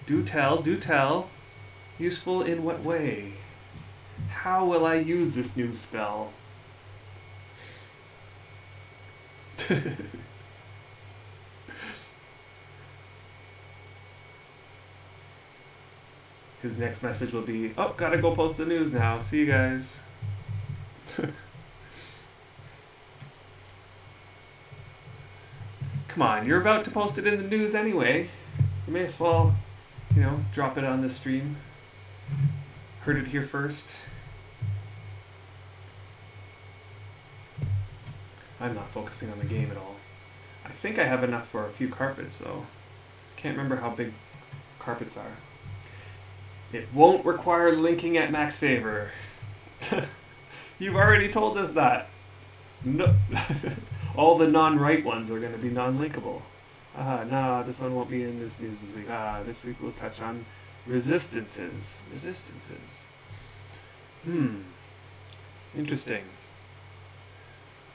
Do tell. Useful in what way? How will I use this new spell? His next message will be, oh, gotta go post the news now. See you guys. Come on, you're about to post it in the news anyway. You may as well, you know, drop it on the stream. Heard it here first. I'm not focusing on the game at all. I think I have enough for a few carpets, though. Can't remember how big carpets are. It won't require linking at max favor. You've already told us that. No. All the non-write ones are going to be non-linkable. No, this one won't be in this news this week. This week we'll touch on resistances. Interesting.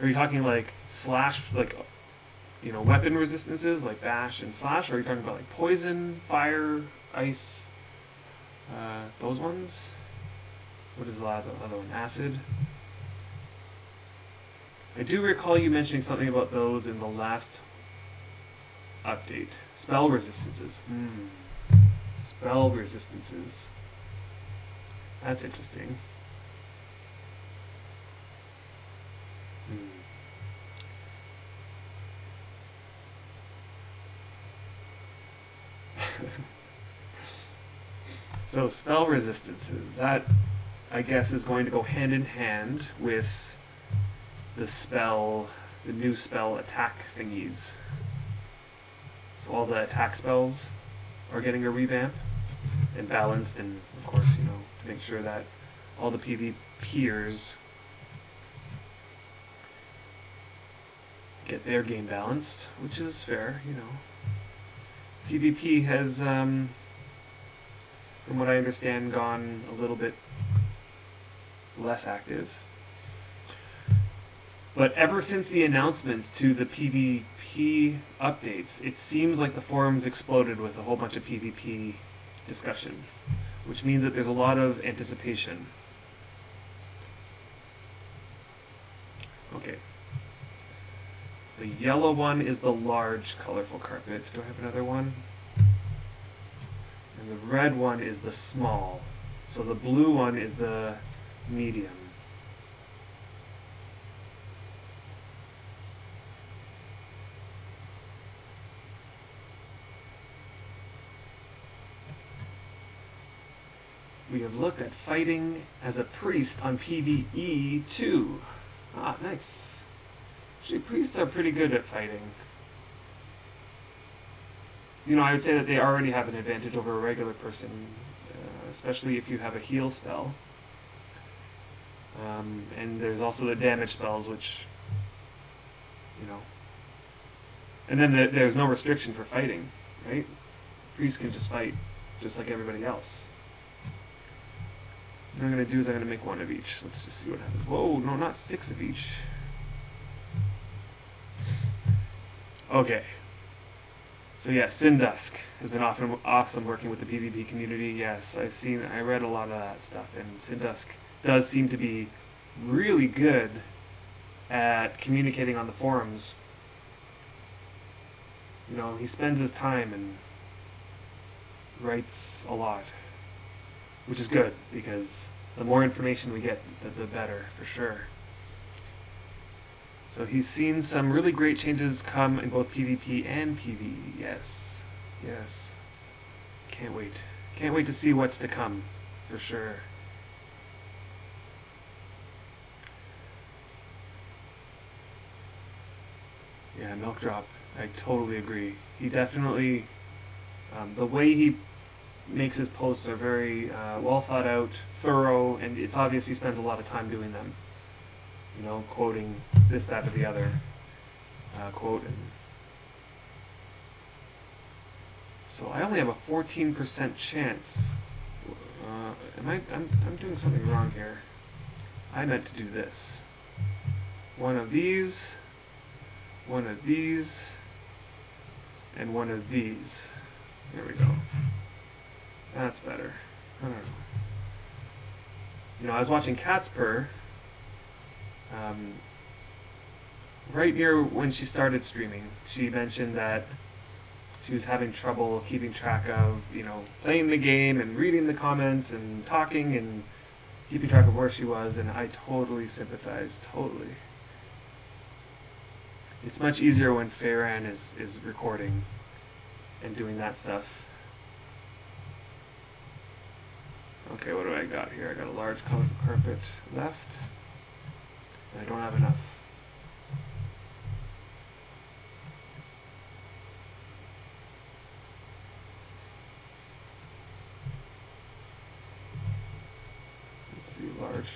Are you talking like slash, like, you know, weapon resistances, like bash and slash? Or are you talking about like poison, fire, ice, those ones? What is the other one? Acid? I do recall you mentioning something about those in the last update. Spell resistances. Spell resistances. That's interesting. So spell resistances, that I guess is going to go hand in hand with the new spell attack thingies. So all the attack spells are getting a revamp and balanced, and of course, you know, to make sure that all the PvPers get their game balanced, which is fair, you know. PvP has, from what I understand, gone a little bit less active. But ever since the announcements to the PvP updates, it seems like the forums exploded with a whole bunch of PvP discussion, which means that there's a lot of anticipation. Okay. The yellow one is the large colorful carpet. Do I have another one? And the red one is the small. So the blue one is the medium. We have looked at fighting as a priest on PvE 2. Ah, nice. Actually, priests are pretty good at fighting. You know, I would say that they already have an advantage over a regular person, especially if you have a heal spell. And there's also the damage spells, which, you know. And then there's no restriction for fighting, right? Priests can just fight, just like everybody else. What I'm going to do is I'm going to make one of each. Let's just see what happens. Whoa, no, not 6 of each. Okay. So yeah, Sindusk has been awesome working with the PvP community. Yes, I read a lot of that stuff, and Sindusk does seem to be really good at communicating on the forums. You know, he spends his time and writes a lot, which is good, because the more information we get, the better, for sure. So he's seen some really great changes come in both PvP and PvE. Yes. Yes. Can't wait. Can't wait to see what's to come, for sure. Yeah, Milk Drop. I totally agree. He definitely... the way he makes his posts are very well thought out, thorough, and it's obvious he spends a lot of time doing them. You know, quoting this, that, or the other quote. And so I only have a 14% chance. I'm doing something wrong here. I meant to do this. One of these, and one of these. There we go. That's better. I don't know. You know, I was watching Cat's Purr. Right near when she started streaming, she mentioned that she was having trouble keeping track of, you know, playing the game and reading the comments and talking and keeping track of where she was, and I totally sympathize, totally. It's much easier when Farran is recording and doing that stuff. Okay, what do I got here? I got a large colorful carpet left, and I don't have enough. Let's see, large.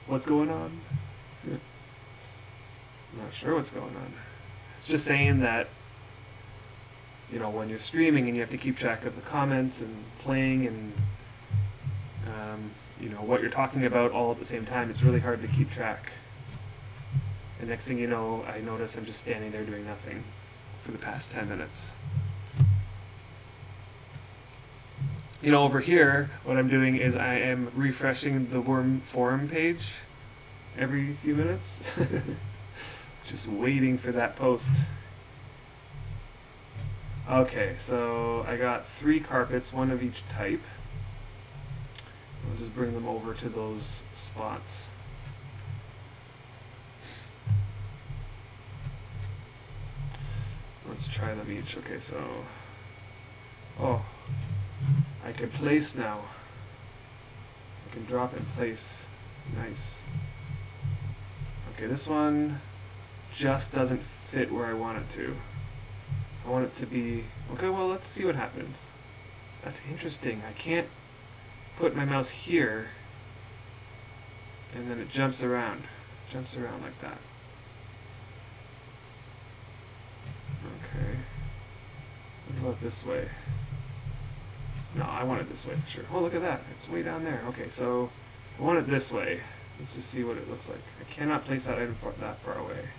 What's going on? I'm not sure what's going on. Just saying that, you know, when you're streaming and you have to keep track of the comments and playing and, you know, what you're talking about all at the same time, it's really hard to keep track. And next thing you know, I notice I'm just standing there doing nothing for the past 10 minutes. You know, over here, what I'm doing is I am refreshing the Worm forum page every few minutes. Just waiting for that post. Okay, so I got 3 carpets, 1 of each type. I'll just bring them over to those spots. Let's try them each. Okay, so... oh, I can place now. I can drop and place. Nice. Okay, this one just doesn't fit where I want it to. I want it to be... okay, well, let's see what happens. That's interesting. I can't put my mouse here and then it jumps around. Jumps around like that. Okay. What about this way? No, I want it this way for sure. Oh, look at that. It's way down there. Okay, so I want it this way. Let's just see what it looks like. I cannot place that item that far away.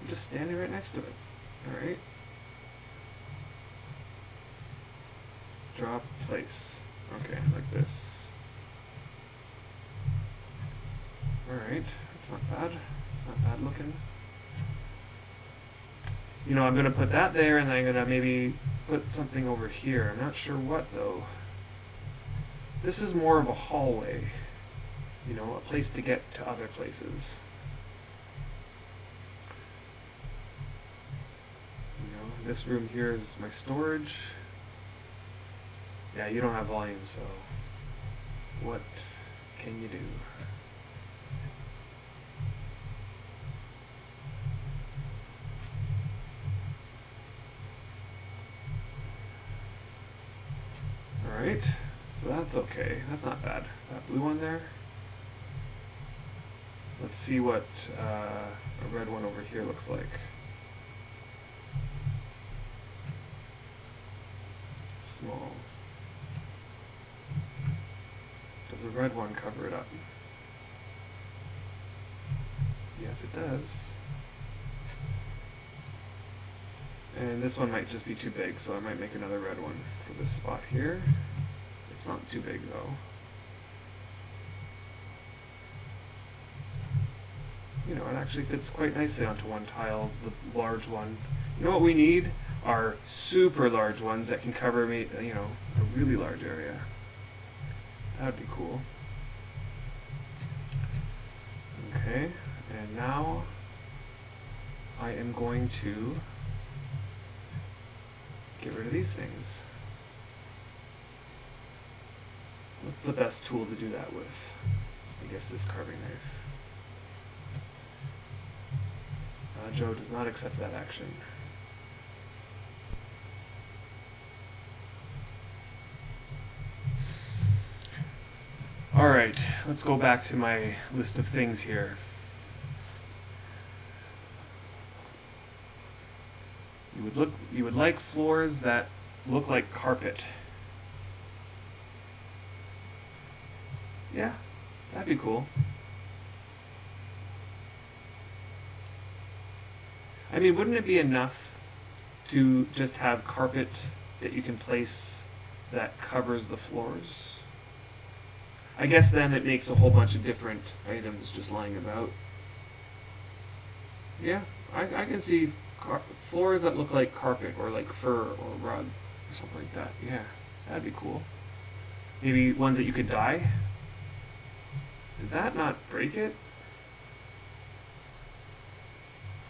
I'm just standing right next to it. Alright. Drop, place. Okay, like this. Alright, that's not bad. It's not bad looking. You know, I'm going to put that there, and then I'm going to maybe put something over here. I'm not sure what, though. This is more of a hallway. You know, a place to get to other places. You know, this room here is my storage. Yeah, you don't have volume, so what can you do? Alright, so that's okay. That's not bad. That blue one there. Let's see what a red one over here looks like. Small. Does a red one cover it up? Yes, it does. And this one might just be too big, so I might make another red one for this spot here. It's not too big, though. You know, it actually fits quite nicely onto one tile, the large one. You know what we need? Are super large ones that can cover me, you know, a really large area. That would be cool. Okay, and now I am going to get rid of these things. What's the best tool to do that with? I guess this carving knife. Joe does not accept that action. Alright, let's go back to my list of things here. You would like floors that look like carpet. Yeah, that'd be cool. I mean, wouldn't it be enough to just have carpet that you can place that covers the floors? I guess then it makes a whole bunch of different items just lying about. Yeah, I can see floors that look like carpet or like fur or rug or something like that. Yeah, that'd be cool. Maybe ones that you could dye. Did that not break it?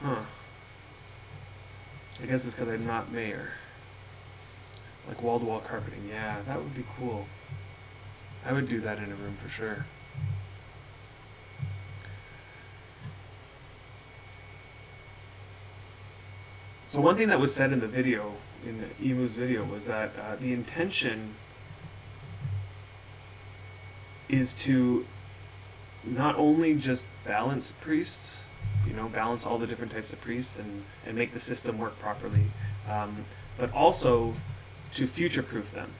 Huh. I guess it's because I'm not mayor. Like wall-to-wall carpeting. Yeah, that would be cool. I would do that in a room for sure. So one thing that was said in the video, in Emu's video, was that the intention is to not only just balance priests, balance all the different types of priests and make the system work properly, but also to future-proof them,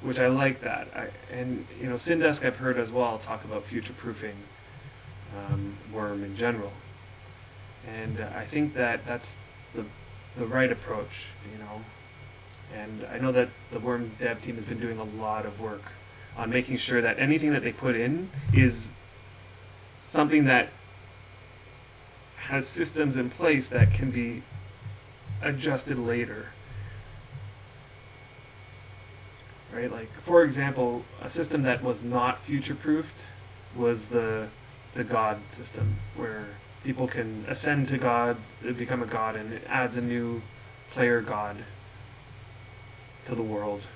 which I like that. Syndesk I've heard as well talk about future-proofing Worm in general, and I think that that's the right approach, and I know that the Worm dev team has been doing a lot of work on making sure that anything that they put in is something that has systems in place that can be adjusted later. Right? Like, for example, a system that was not future-proofed was the god system, where people can ascend to gods, become a god, and it adds a new player god to the world.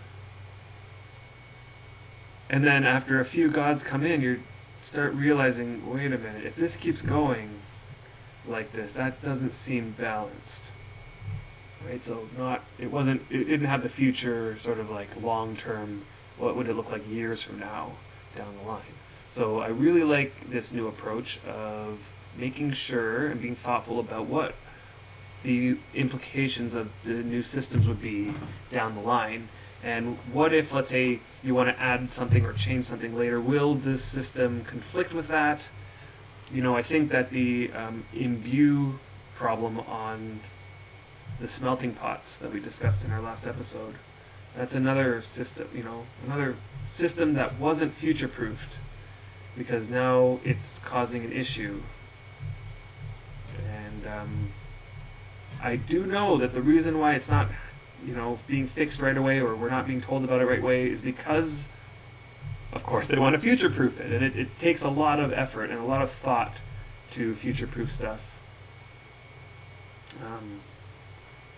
And then after a few gods come in, you start realizing, wait a minute, if this keeps going like this, that doesn't seem balanced. Right? So it didn't have the future sort of like long-term, what would it look like years from now down the line. So I really like this new approach of making sure and being thoughtful about what the implications of the new systems would be down the line. And what if, let's say, you want to add something or change something later? Will this system conflict with that? I think that the imbue problem on the smelting pots that we discussed in our last episode, that's another system, another system that wasn't future-proofed, because now it's causing an issue. And I do know that the reason why it's not being fixed right away, or we're not being told about it right away, is because, of course, they want to future-proof it, and it takes a lot of effort and a lot of thought to future-proof stuff.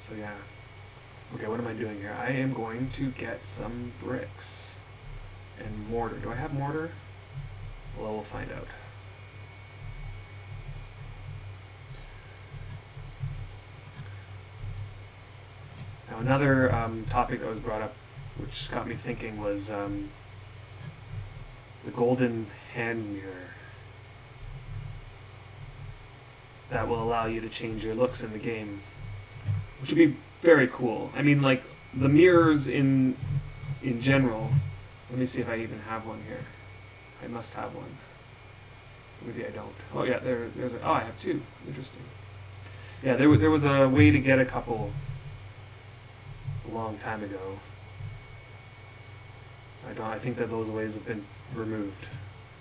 So yeah. Okay, what am I doing here? I am going to get some bricks and mortar. Do I have mortar? Well, we'll find out. Now, another topic that was brought up, which got me thinking, was the golden hand mirror that will allow you to change your looks in the game, which would be very cool. I mean, like, the mirrors in general. Let me see if I even have one here. I must have one. Maybe I don't. Oh yeah, there's I have two. Interesting. Yeah, there was a way to get a couple a long time ago. I think that those ways have been removed.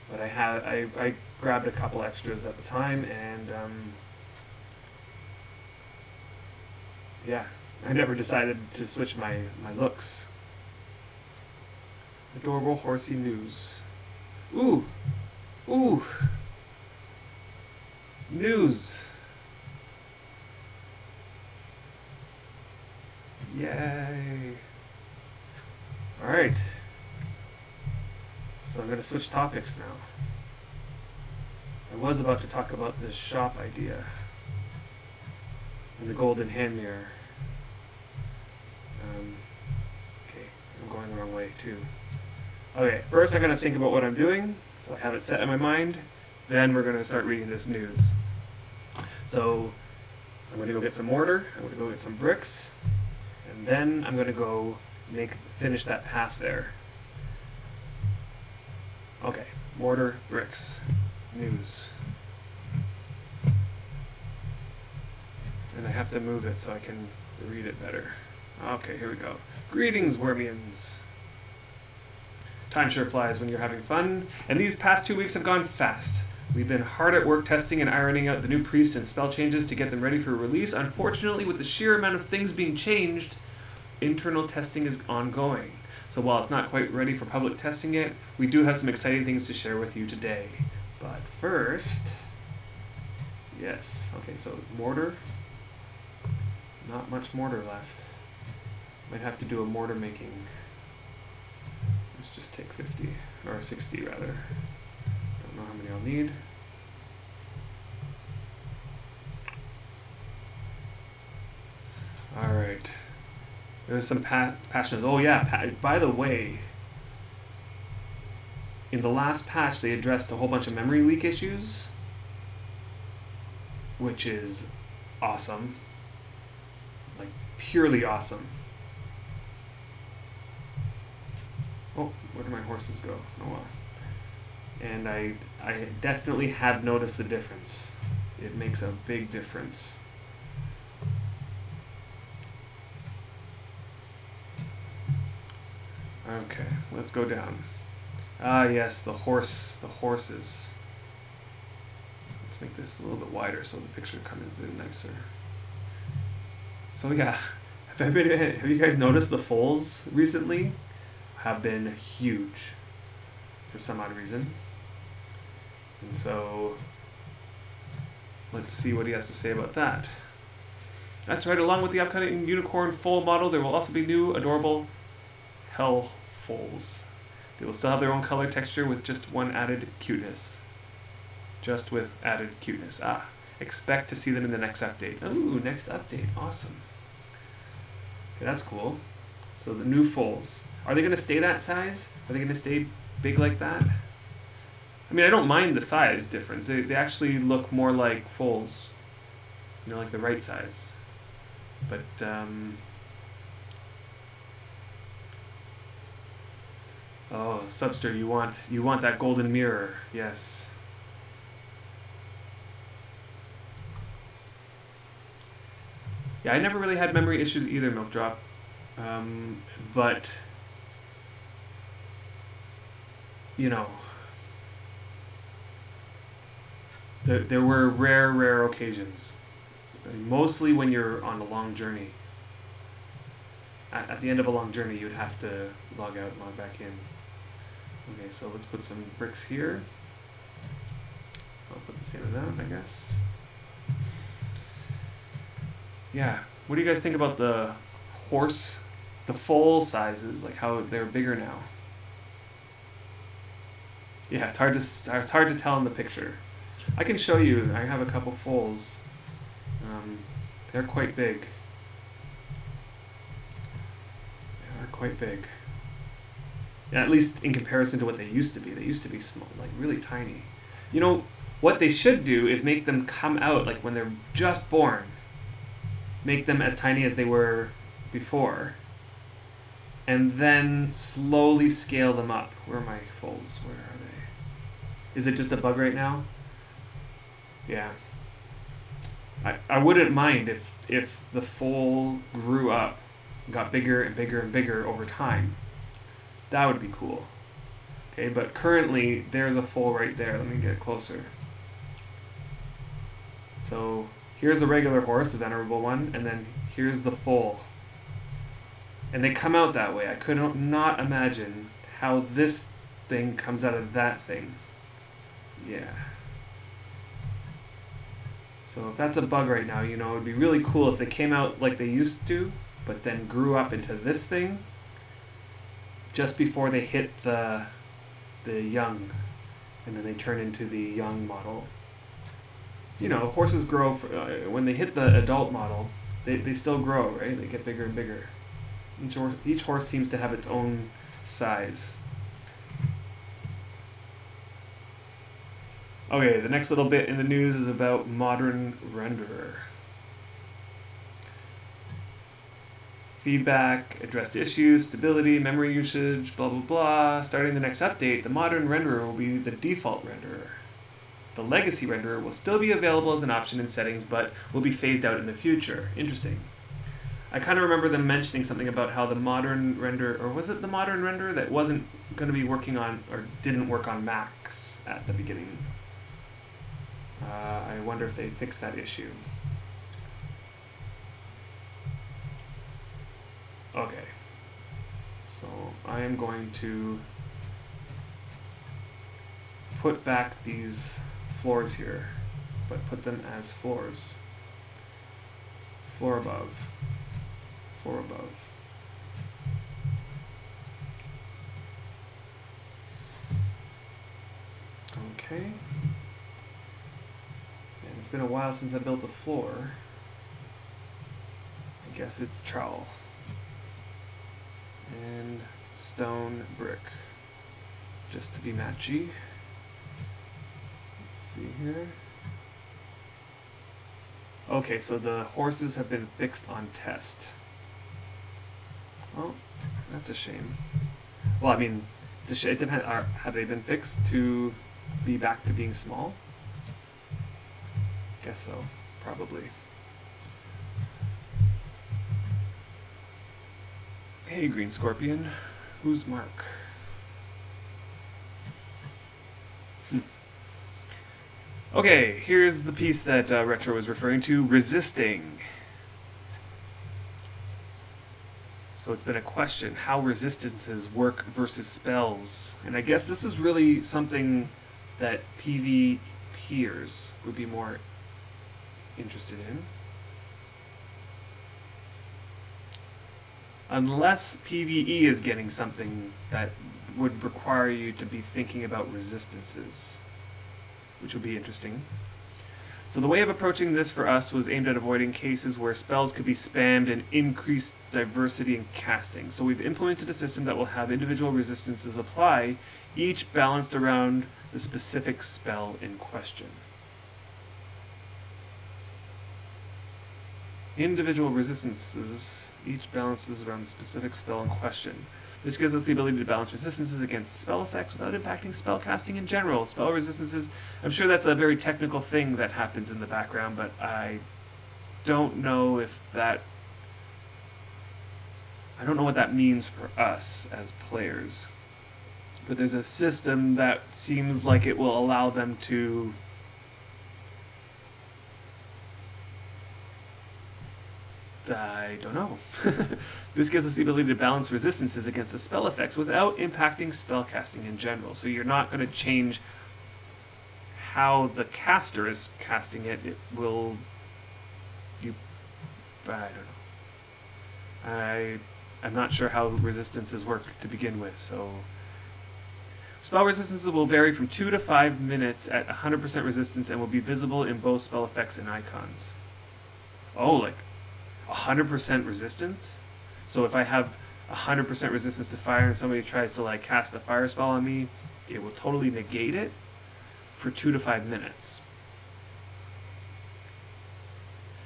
But I grabbed a couple extras at the time, and yeah, I never decided to switch my looks. Adorable horsey news. Ooh! Ooh! News! Yay! Alright. So I'm going to switch topics now. I was about to talk about this shop idea and the golden hand mirror. Okay, I'm going the wrong way too. Okay, first I'm going to think about what I'm doing, so I have it set in my mind. Then we're going to start reading this news. So I'm going to go get some mortar, I'm going to go get some bricks, and then I'm going to go finish that path there. Okay, mortar, bricks, news. And I have to move it so I can read it better. Okay, here we go. Greetings, Wormians. Time sure flies when you're having fun, and these past 2 weeks have gone fast. We've been hard at work testing and ironing out the new priest and spell changes to get them ready for release. Unfortunately, with the sheer amount of things being changed, internal testing is ongoing. So while it's not quite ready for public testing yet, we do have some exciting things to share with you today. But first, yes, okay, so mortar. Not much mortar left. Might have to do a mortar making. Let's just take 50, or 60 rather. Don't know how many I'll need. Alright. There's some patches. Oh yeah, by the way, in the last patch they addressed a whole bunch of memory leak issues, which is awesome. Like, purely awesome. Oh, where do my horses go? Oh well. And I definitely have noticed the difference. It makes a big difference. Okay, let's go down. Ah yes, the horses. Let's make this a little bit wider so the picture comes in nicer. So yeah, have you guys noticed the foals recently? Have been huge for some odd reason. And so let's see what he has to say about that. That's right, along with the upcoming unicorn foal model, there will also be new adorable hell foals. They will still have their own color texture with just one added cuteness. Just with added cuteness. Ah, expect to see them in the next update. Ooh, next update, awesome. Okay, that's cool. So the new foals. Are they going to stay that size? Are they going to stay big like that? I mean, I don't mind the size difference. They actually look more like foals. You know, like the right size. But, oh, Subster, you want that golden mirror. Yes. Yeah, I never really had memory issues either, Milk Drop. But you know, there were rare occasions. Mostly when you're on a long journey. At the end of a long journey, you'd have to log out and log back in. Okay, so let's put some bricks here. I'll put the same amount, I guess. Yeah, what do you guys think about the horse, the foal sizes, like how they're bigger now? Yeah, it's hard to tell in the picture. I can show you. I have a couple foals. They're quite big. They are quite big. Yeah, at least in comparison to what they used to be. They used to be small, like really tiny. You know, what they should do is make them come out like when they're just born. Make them as tiny as they were before. And then slowly scale them up. Where are my foals? Where are they? Is it just a bug right now? Yeah. I wouldn't mind if the foal grew up, got bigger and bigger and bigger over time. That would be cool. Okay, but currently there's a foal right there. Let me get closer. So here's a regular horse, a venerable one, and then here's the foal. And they come out that way. I could not imagine how this thing comes out of that thing. Yeah. So if that's a bug right now, you know, it would be really cool if they came out like they used to, but then grew up into this thing just before they hit the young, and then they turn into the young model. You know, horses grow, when they hit the adult model, they still grow, right? They get bigger and bigger. Each horse seems to have its own size. Okay, the next little bit in the news is about Modern Renderer. Feedback, addressed issues, stability, memory usage, blah blah blah. Starting the next update, the Modern Renderer will be the default renderer. The Legacy Renderer will still be available as an option in settings, but will be phased out in the future. Interesting. I kind of remember them mentioning something about how the Modern Renderer, or was it the Modern Renderer that wasn't going to be working on, or didn't work on Macs at the beginning? I wonder if they fix that issue. Okay. So I am going to put back these floors here, but put them as floors. Floor above. Floor above. Okay. And it's been a while since I built a floor. I guess it's trowel. And stone brick. Just to be matchy. Let's see here. Okay, so the horses have been fixed on test. Oh, that's a shame. Well, I mean, it's a shame. It depends. Have they been fixed to be back to being small? Guess so, probably. Hey, Green Scorpion. Who's Mark? Okay, here's the piece that Retro was referring to, resisting. So it's been a question, how resistances work versus spells. And I guess this is really something that PvPers would be more interested in. Unless PvE is getting something that would require you to be thinking about resistances, which would be interesting. So the way of approaching this for us was aimed at avoiding cases where spells could be spammed and increased diversity in casting. So we've implemented a system that will have individual resistances apply, each balanced around the specific spell in question. Individual resistances, each balances around the specific spell in question. This gives us the ability to balance resistances against spell effects without impacting spell casting in general. Spell resistances, I'm sure that's a very technical thing that happens in the background, but I don't know if that... I don't know what that means for us as players. But there's a system that seems like it will allow them to... I don't know. This gives us the ability to balance resistances against the spell effects without impacting spellcasting in general. So you're not going to change how the caster is casting it. It will... I don't know. I'm not sure how resistances work to begin with, so... Spell resistances will vary from 2 to 5 minutes at 100% resistance and will be visible in both spell effects and icons. Oh, like... 100% resistance. So if I have 100% resistance to fire and somebody tries to like cast a fire spell on me, it will totally negate it for 2 to 5 minutes.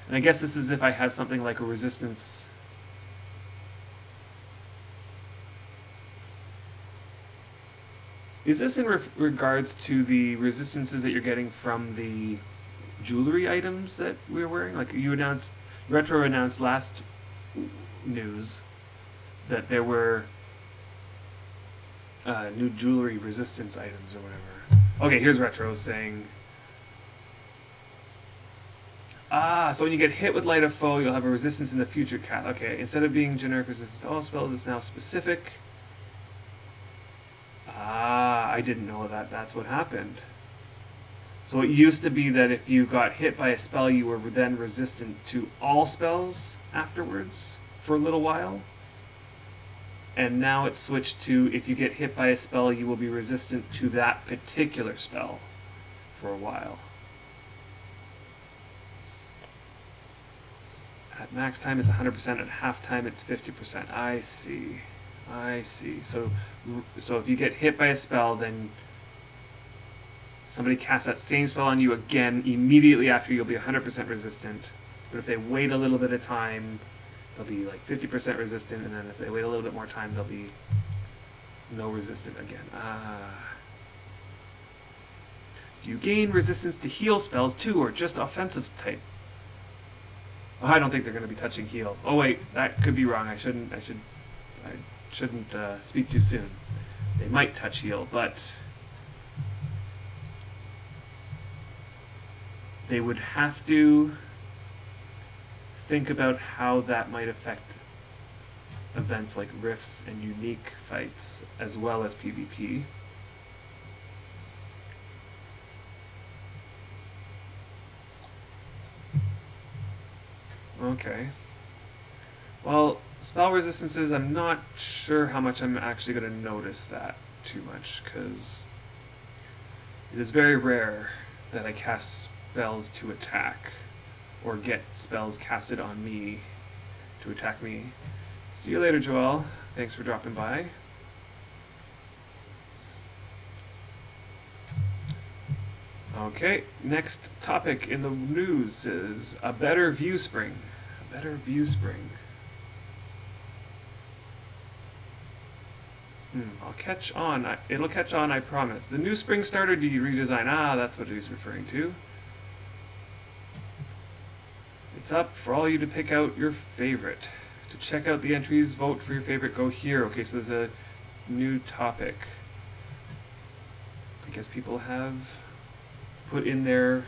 And I guess this is if I have something like a resistance. Is this in regards to the resistances that you're getting from the jewelry items that we're wearing? Like you announced, Retro announced last news that there were new jewelry resistance items or whatever. Okay, here's Retro saying, so when you get hit with Light of Foe, you'll have a resistance in the future cast. Okay, instead of being generic resistance to all spells, it's now specific. I didn't know that that's what happened. So it used to be that if you got hit by a spell, you were then resistant to all spells afterwards for a little while. And now it's switched to if you get hit by a spell, you will be resistant to that particular spell for a while. At max time it's 100%, at half time it's 50%. I see. I see. So if you get hit by a spell, then somebody casts that same spell on you again immediately after, you'll be 100% resistant. But if they wait a little bit of time, they'll be like 50% resistant, and then if they wait a little bit more time, they'll be no resistant again. Do you gain resistance to heal spells too, or just offensive type? Oh, I don't think they're going to be touching heal. Oh wait, that could be wrong. I shouldn't speak too soon. They might touch heal, but they would have to think about how that might affect events like rifts and unique fights, as well as PvP. Okay. Well, spell resistances, I'm not sure how much I'm actually going to notice that too much, because it is very rare that I cast spells to attack, or get spells casted on me to attack me. See you later, Joel. Thanks for dropping by. Okay, next topic in the news is a better view spring. A better view spring. I'll catch on. It'll catch on, I promise. The new spring starter redesign. Ah, that's what he's referring to. It's up for all you to pick out your favorite. To check out the entries, vote for your favorite, go here. Okay, so there's a new topic. I guess people have put in their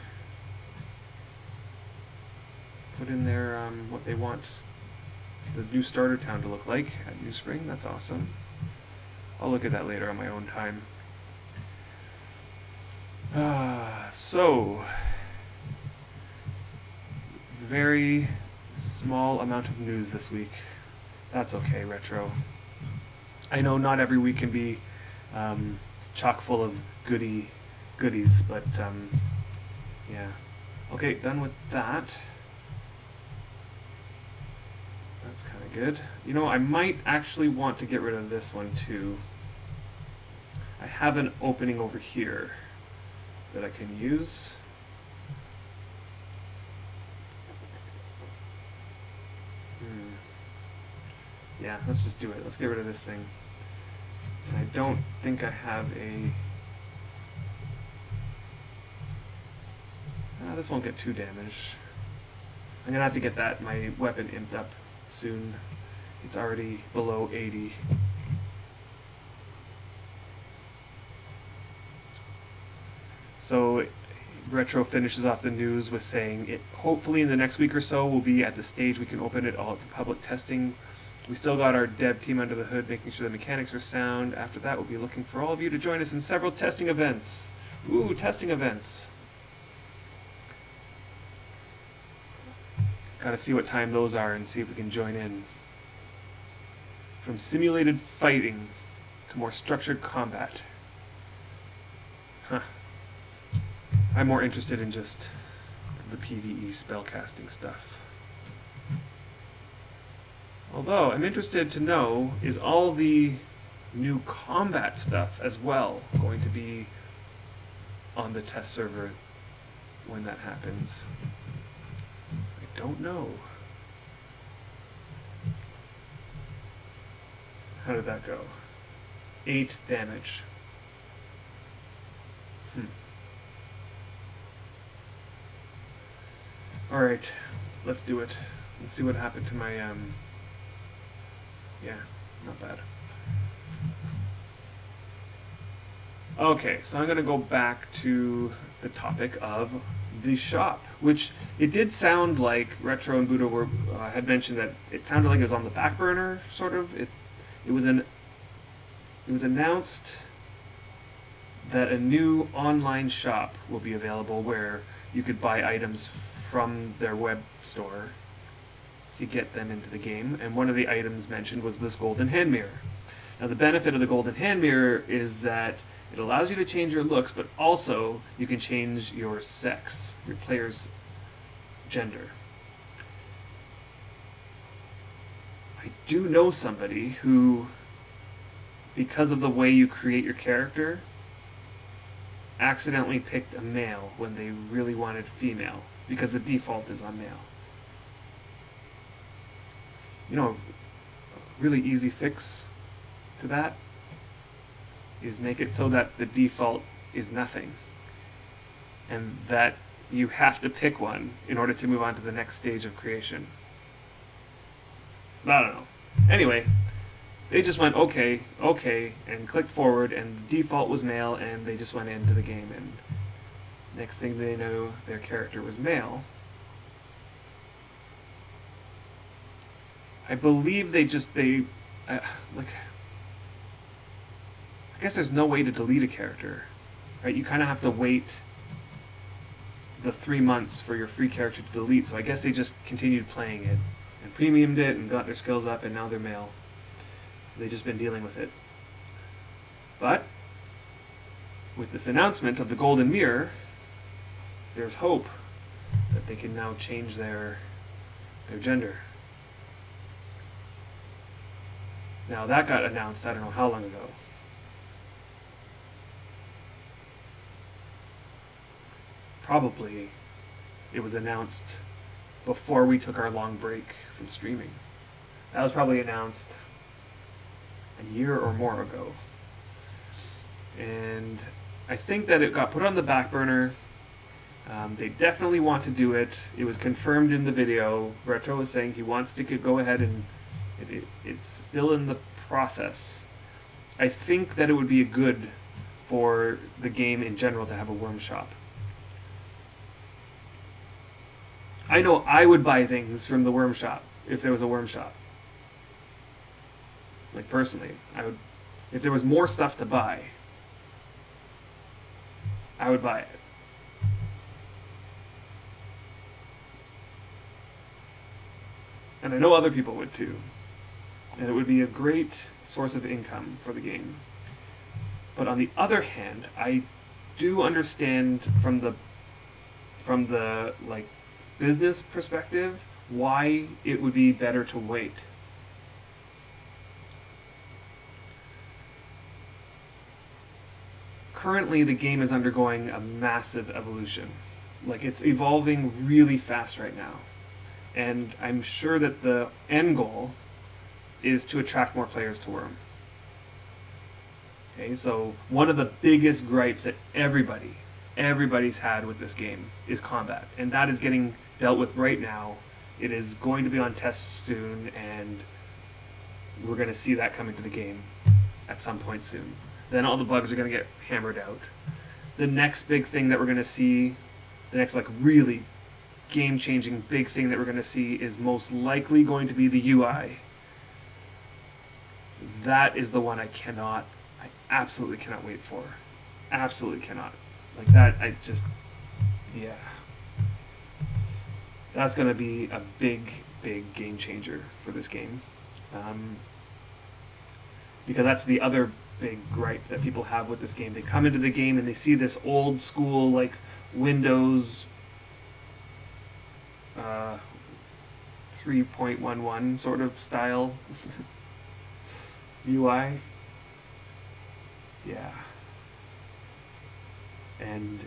what they want the new starter town to look like at New Spring. That's awesome. I'll look at that later on my own time. So, very small amount of news this week. That's okay, Retro. I know not every week can be chock full of goodies, but yeah. Okay, done with that. That's kind of good. You know, I might actually want to get rid of this one too. I have an opening over here that I can use. Yeah, let's just do it. Let's get rid of this thing. And I don't think I have a... this won't get too damaged. I'm gonna have to get my weapon imped up soon. It's already below 80. So Retro finishes off the news with saying it hopefully in the next week or so will be at the stage we can open it all to public testing. We still got our dev team under the hood making sure the mechanics are sound. After that, we'll be looking for all of you to join us in several testing events. Ooh, testing events. Gotta see what time those are and see if we can join in. From simulated fighting to more structured combat. Huh. I'm more interested in just the PvE spellcasting stuff. Although, I'm interested to know, is all the new combat stuff as well going to be on the test server when that happens? I don't know. How did that go? 8 damage. Alright, let's do it. Let's see what happened to my, yeah, not bad. Okay, so I'm going to go back to the topic of the shop, which it did sound like Retro and Buddha were had mentioned that it sounded like it was on the back burner, sort of. It was announced that a new online shop will be available where you could buy items from their web store to get them into the game, and one of the items mentioned was this golden hand mirror. Now the benefit of the golden hand mirror is that it allows you to change your looks, but also you can change your sex, your player's gender. I do know somebody who, because of the way you create your character, accidentally picked a male when they really wanted female, because the default is on male. You know, a really easy fix to that is make it so that the default is nothing, and that you have to pick one in order to move on to the next stage of creation. I don't know. Anyway, they just went okay, and clicked forward, and the default was male, and they just went into the game, and Next thing they know, their character was male. I believe I guess there's no way to delete a character, right? You kind of have to wait the 3 months for your free character to delete, so I guess they just continued playing it and premiumed it and got their skills up, and now they're male. They've just been dealing with it. But with this announcement of the Golden Mirror, there's hope that they can now change their gender. Now that got announced I don't know how long ago. Probably it was announced before we took our long break from streaming. That was probably announced a year or more ago. And I think that it got put on the back burner. They definitely want to do it. It was confirmed in the video. Retro was saying he wants to go ahead, and it's still in the process. I think that it would be good for the game in general to have a worm shop. I know I would buy things from the worm shop if there was a worm shop. Like, personally, I would, if there was more stuff to buy, I would buy it. And I know other people would too. And it would be a great source of income for the game. But on the other hand, I do understand from the like business perspective why it would be better to wait. Currently, the game is undergoing a massive evolution. Like, it's evolving really fast right now. And I'm sure that the end goal is to attract more players to Worm. Okay, so one of the biggest gripes that everybody's had with this game is combat. And that is getting dealt with right now. It is going to be on tests soon, and we're going to see that coming to the game at some point soon. Then all the bugs are going to get hammered out. The next big thing that we're going to see, the next like really game-changing big thing that we're going to see is most likely going to be the UI. That is the one I absolutely cannot wait for. Absolutely cannot. Like that, yeah. That's going to be a big game changer for this game. Because that's the other big gripe that people have with this game. They come into the game and they see this old school, like, Windows 3.11 sort of style UI. Yeah. And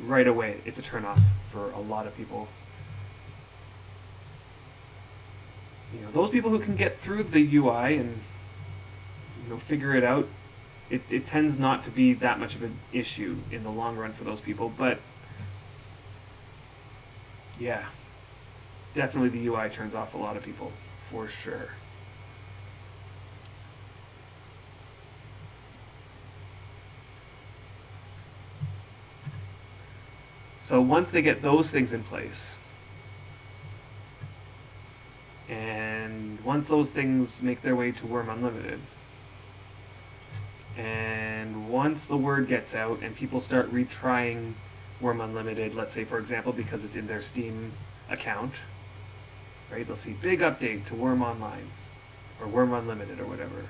right away, it's a turnoff for a lot of people. You know, those people who can get through the UI and, you know, figure it out, it tends not to be that much of an issue in the long run for those people, but yeah, definitely the UI turns off a lot of people, for sure. So once they get those things in place, and once those things make their way to Worm Unlimited, and once the word gets out and people start retrying Worm Unlimited, let's say, for example, because it's in their Steam account, right? They'll see big update to Worm Online or Worm Unlimited or whatever.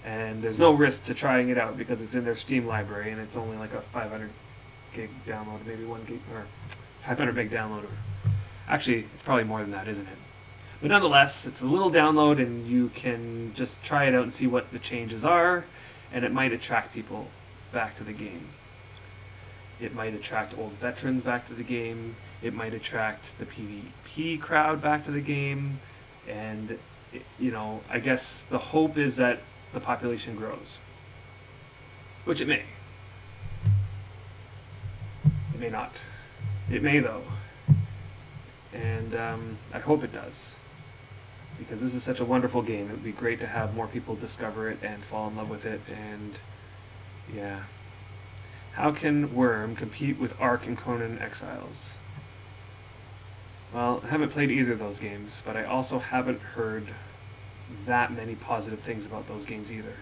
And there's no risk to trying it out because it's in their Steam library and it's only like a 500 gig download, maybe 1 gig or 500 meg download. Actually, it's probably more than that, isn't it? But nonetheless, it's a little download and you can just try it out and see what the changes are, and it might attract people back to the game. It might attract old veterans back to the game. It might attract the PvP crowd back to the game. And, you know, I guess the hope is that the population grows. Which it may. It may not. It may, though. And I hope it does. Because this is such a wonderful game. It would be great to have more people discover it and fall in love with it. And, yeah. How can Worm compete with Ark and Conan Exiles? Well, I haven't played either of those games, but I also haven't heard that many positive things about those games either.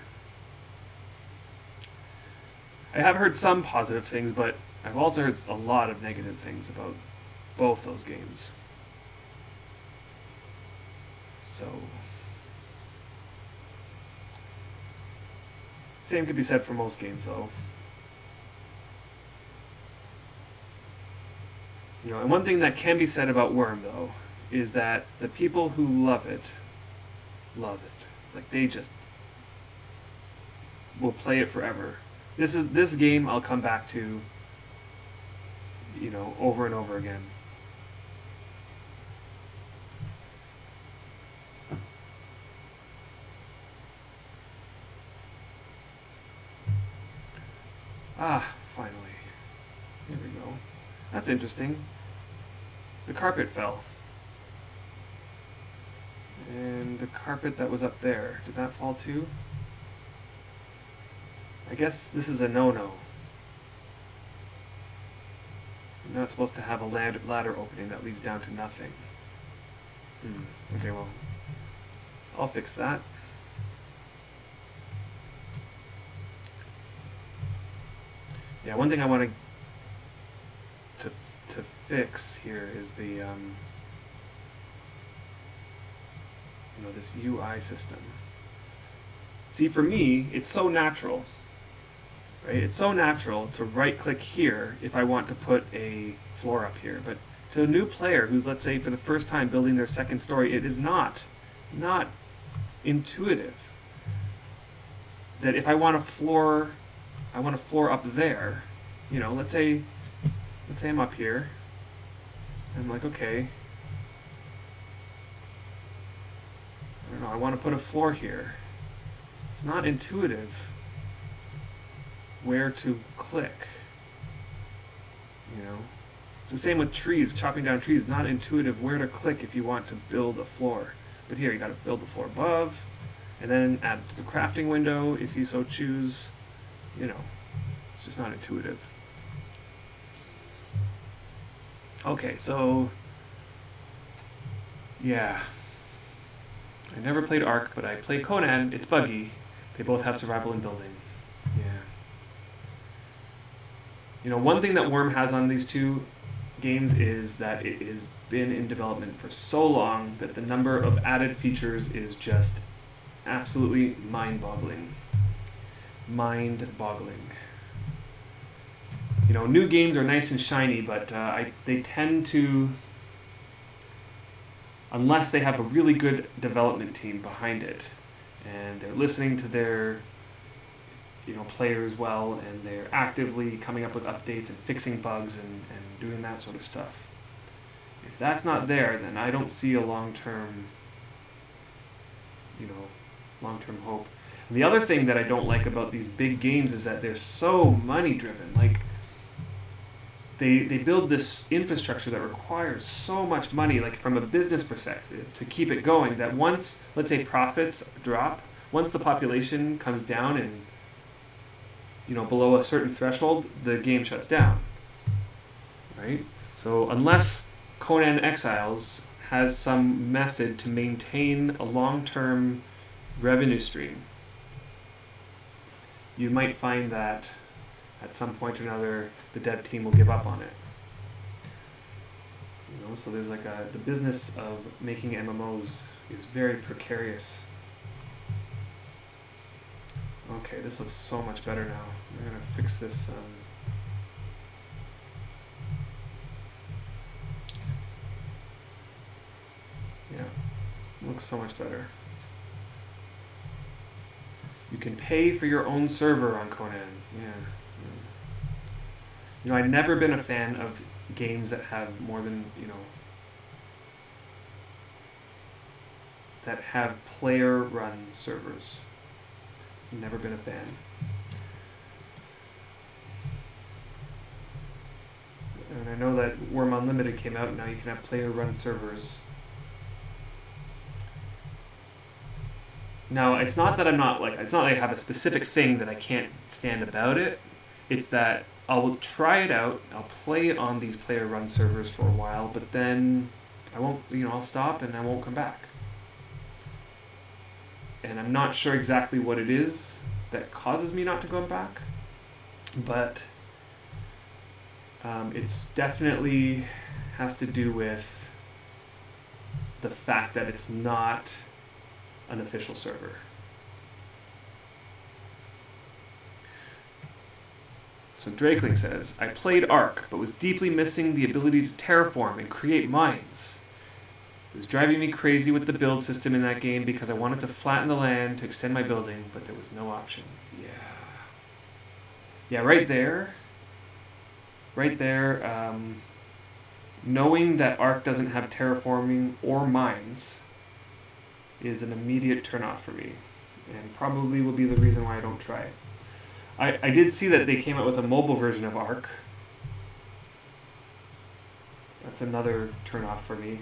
I have heard some positive things, but I've also heard a lot of negative things about both those games. So, same could be said for most games, though. You know, and one thing that can be said about Worm, though, is that the people who love it. Like, they just will play it forever. This game I'll come back to, you know, over and over again. Ah, finally. Here we go. That's interesting. The carpet fell. And the carpet that was up there, did that fall too? I guess this is a no-no. You're not supposed to have a ladder opening that leads down to nothing. Okay, well, I'll fix that. Yeah, one thing I want to fix here is the you know, this UI system. See, for me, it's so natural, right? It's so natural to right-click here if I want to put a floor up here. But to a new player who's, let's say, for the first time building their second story, it is not intuitive. That if I want a floor up there, you know, let's say I'm up here. I'm like, okay, I don't know, I want to put a floor here. It's not intuitive where to click. You know, it's the same with trees, chopping down trees. Not intuitive where to click if you want to build a floor. But here you got to build the floor above, and then add to the crafting window if you so choose. You know, it's just not intuitive. Okay, so yeah, I never played Ark, but I played Conan. It's buggy. They both have survival and building. Yeah. You know, one thing that Worm has on these two games is that it has been in development for so long that the number of added features is just absolutely mind-boggling. Mind-boggling. You know, new games are nice and shiny, but they tend to, unless they have a really good development team behind it, and they're listening to their, you know, players well, and they're actively coming up with updates and fixing bugs and doing that sort of stuff. If that's not there, then I don't see a long-term, you know, long-term hope. And the other thing that I don't like about these big games is that they're so money-driven. Like, they build this infrastructure that requires so much money, like from a business perspective, to keep it going, that once, let's say, profits drop, once the population comes down and, you know, below a certain threshold, the game shuts down, right? So unless Conan Exiles has some method to maintain a long-term revenue stream, you might find that at some point or another, the dev team will give up on it. You know, so there's like the business of making MMOs is very precarious. Okay, this looks so much better now. We're gonna fix this. Yeah, looks so much better. You can pay for your own server on Conan. Yeah. You know, I've never been a fan of games that have more than, you know, that have player-run servers. Never been a fan. And I know that Worm Unlimited came out, and now you can have player-run servers. Now, it's not that I'm not, like, it's not like I have a specific thing that I can't stand about it. It's that I'll try it out. I'll play it on these player-run servers for a while, but then I won't. I'll stop and I won't come back. And I'm not sure exactly what it is that causes me not to go back, but it's definitely has to do with the fact that it's not an official server. So Drakeling says, I played Ark, but was deeply missing the ability to terraform and create mines. It was driving me crazy with the build system in that game because I wanted to flatten the land to extend my building, but there was no option. Yeah, right there, knowing that Ark doesn't have terraforming or mines is an immediate turnoff for me, and probably will be the reason why I don't try it. I did see that they came out with a mobile version of Ark. That's another turnoff for me.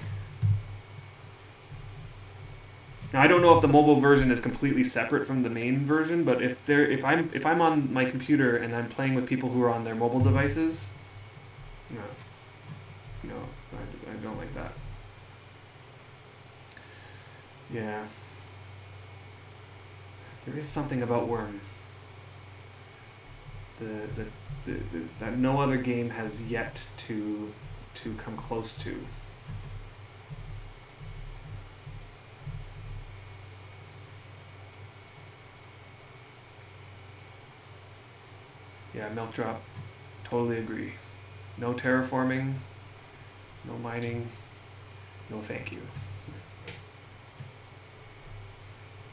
Now I don't know if the mobile version is completely separate from the main version, but if I'm on my computer and I'm playing with people who are on their mobile devices, no, I don't like that. Yeah, there is something about Worm that no other game has yet to come close to. Yeah, Milk Drop, totally agree. No terraforming, no mining, no thank you.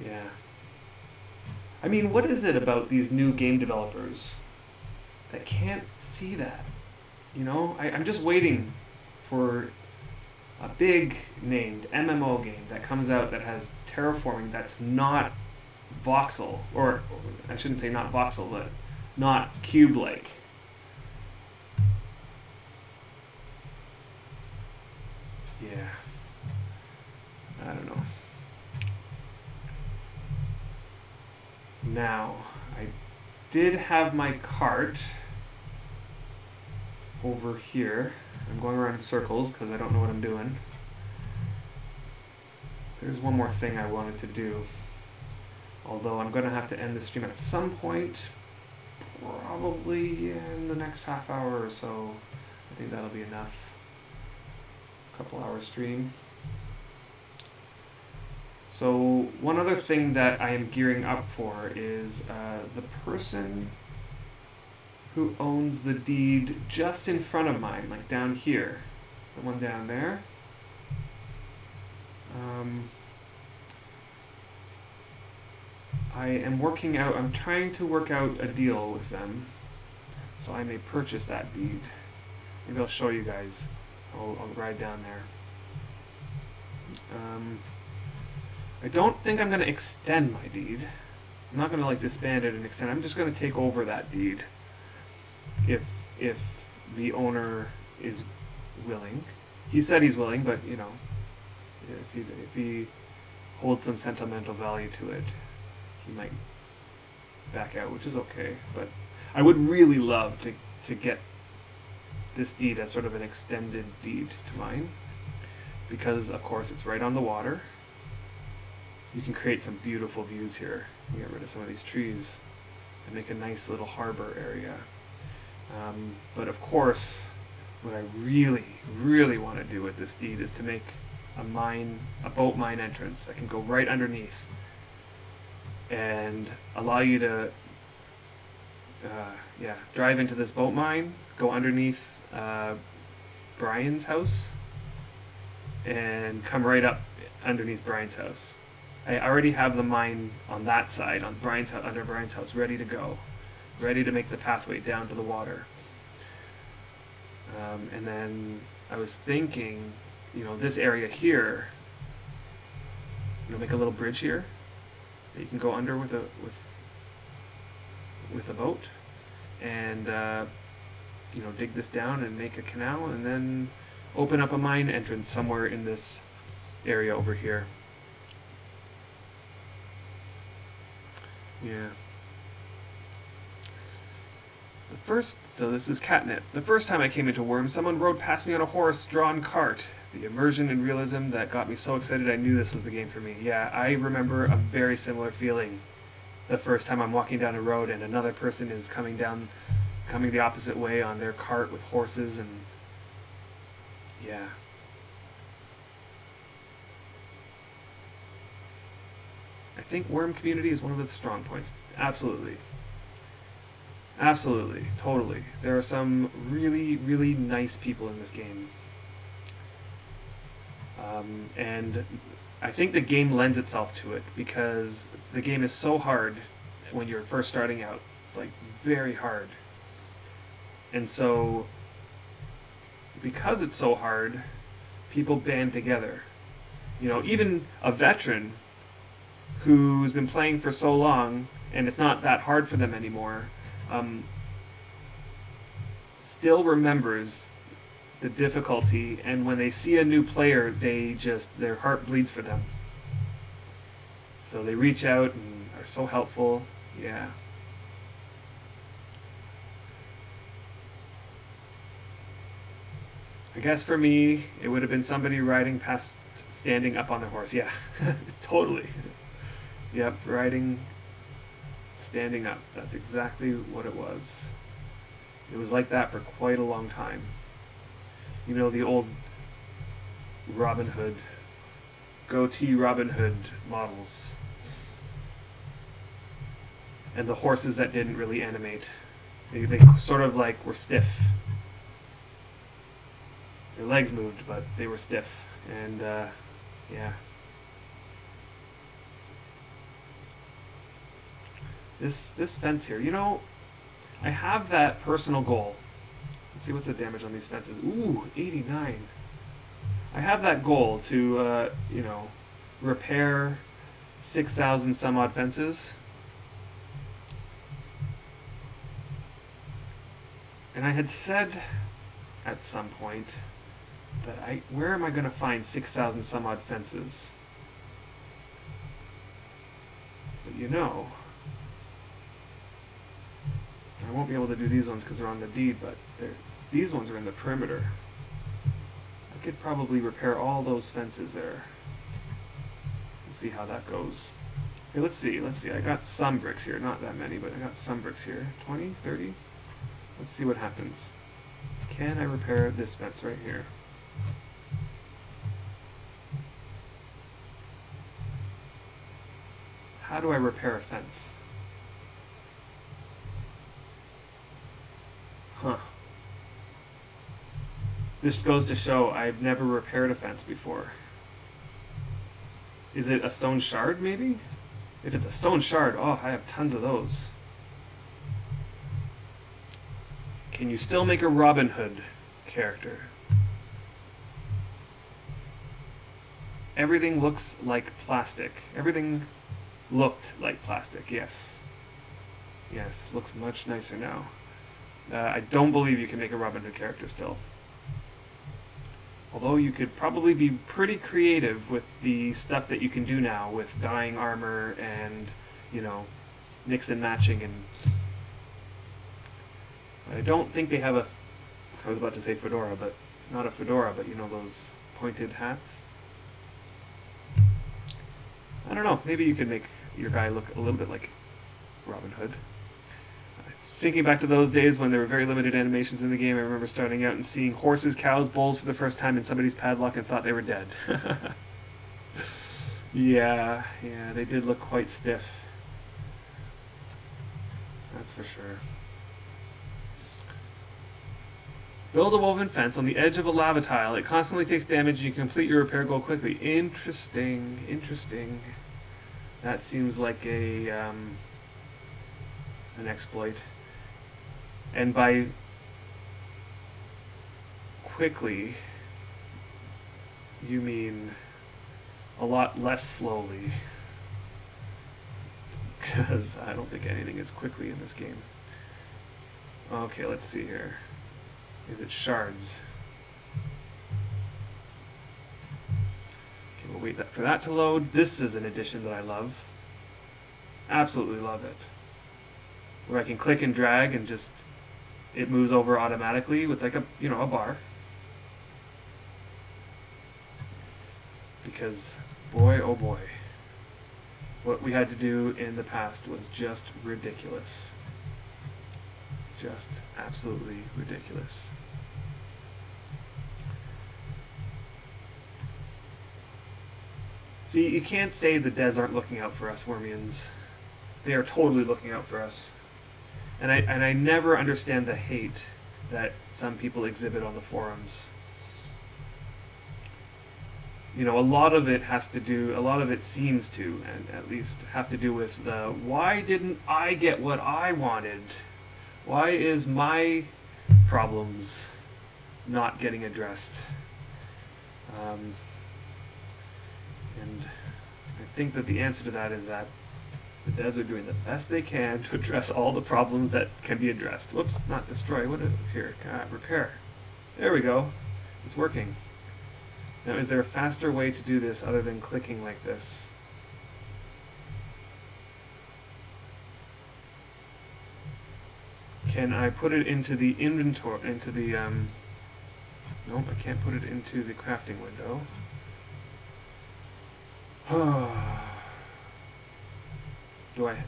Yeah. I mean, what is it about these new game developers that can't see that? I'm just waiting for a big named MMO game that comes out that has terraforming that's not voxel, or I shouldn't say not voxel, but not cube-like. Yeah. I don't know. Now, I did have my cart over here. I'm going around in circles because I don't know what I'm doing. There's one more thing I wanted to do. Although I'm going to have to end the stream at some point. Probably in the next half hour or so. I think that'll be enough. Couple-hour stream. So one other thing that I am gearing up for is the person who owns the deed just in front of mine, like down here, the one down there. I'm trying to work out a deal with them so I may purchase that deed. Maybe I'll show you guys. I'll ride down there. I don't think I'm going to extend my deed. I'm not going to disband it and extend it. I'm just going to take over that deed if the owner is willing. He said he's willing, but if he holds some sentimental value to it, he might back out, which is okay. But I would really love to get this deed as sort of an extended deed to mine, because of course it's right on the water. You can create some beautiful views here. You get rid of some of these trees and make a nice little harbor area. But of course, what I really, really want to do with this deed is to make a boat mine entrance that can go right underneath and allow you to drive into this boat mine, go underneath Brian's house, and come right up underneath Brian's house. I already have the mine on that side, on under Brian's house, ready to go, ready to make the pathway down to the water. And then I was thinking, this area here, make a little bridge here that you can go under with a boat, and dig this down and make a canal, and then open up a mine entrance somewhere in this area over here. Yeah. The So this is catnip. The first time I came into Worm, someone rode past me on a horse-drawn cart. The immersion and realism that got me so excited I knew this was the game for me. Yeah, I remember a very similar feeling the first time I'm walking down a road and another person is coming the opposite way on their cart with horses, and yeah. I think Worm community is one of its strong points. Absolutely. Absolutely. Totally. There are some really, really nice people in this game. And I think the game lends itself to it because the game is so hard when you're first starting out. It's like very hard. And so, because it's so hard, people band together. You know, even a veteran who's been playing for so long and it's not that hard for them anymore, still remembers the difficulty, and when they see a new player, their heart bleeds for them. So they reach out and are so helpful. Yeah. I guess for me, it would have been somebody riding past, standing up on their horse. Yeah, totally. Yep, riding, standing up. That's exactly what it was. It was like that for quite a long time. You know, the old Robin Hood, goatee Robin Hood models. And the horses that didn't really animate. They sort of like were stiff. Their legs moved, but they were stiff. And, yeah. This fence here, you know, I have that personal goal. Let's see what's the damage on these fences. Ooh, 89. I have that goal to, you know, repair 6,000 some odd fences. And I had said at some point that where am I going to find 6,000 some odd fences? But you know, I won't be able to do these ones because they're on the deed, but these ones are in the perimeter. I could probably repair all those fences there. Let's see how that goes. Here, let's see. I got some bricks here. Not that many, but I got some bricks here. 20, 30? Let's see what happens. Can I repair this fence right here? How do I repair a fence? Huh. This goes to show I've never repaired a fence before. Is it a stone shard, maybe? If it's a stone shard, oh, I have tons of those. Can you still make a Robin Hood character? Everything looks like plastic. Everything looked like plastic, yes. Yes, looks much nicer now. I don't believe you can make a Robin Hood character still. Although you could probably be pretty creative with the stuff that you can do now with dyeing armor and, you know, mix and matching. And but I don't think they have I was about to say fedora, but not a fedora, but you know, those pointed hats. I don't know, maybe you could make your guy look a little bit like Robin Hood. Thinking back to those days when there were very limited animations in the game, I remember starting out and seeing horses, cows, bulls for the first time in somebody's padlock and thought they were dead. Yeah, they did look quite stiff. That's for sure. Build a woven fence on the edge of a lava tile. It constantly takes damage and you complete your repair goal quickly. Interesting, interesting. That seems like an exploit. And by quickly, you mean a lot less slowly. Because I don't think anything is quickly in this game. Okay, let's see here. Is it shards? Okay, we'll wait for that to load. This is an addition that I love. Absolutely love it. Where I can click and drag and just it moves over automatically with like a, you know, a bar. Because boy, oh boy, what we had to do in the past was just ridiculous. Just absolutely ridiculous. See, you can't say the devs aren't looking out for us, Wormians. They are totally looking out for us. And I never understand the hate that some people exhibit on the forums. You know, a lot of it seems to, and at least have to do with the, why didn't I get what I wanted? Why is my problems not getting addressed? And I think that the answer to that is that the devs are doing the best they can to address all the problems that can be addressed. Whoops, not destroy. What is here? Repair. There we go. It's working. Now, is there a faster way to do this other than clicking like this? Can I put it into the inventory, into the, nope, I can't put it into the crafting window.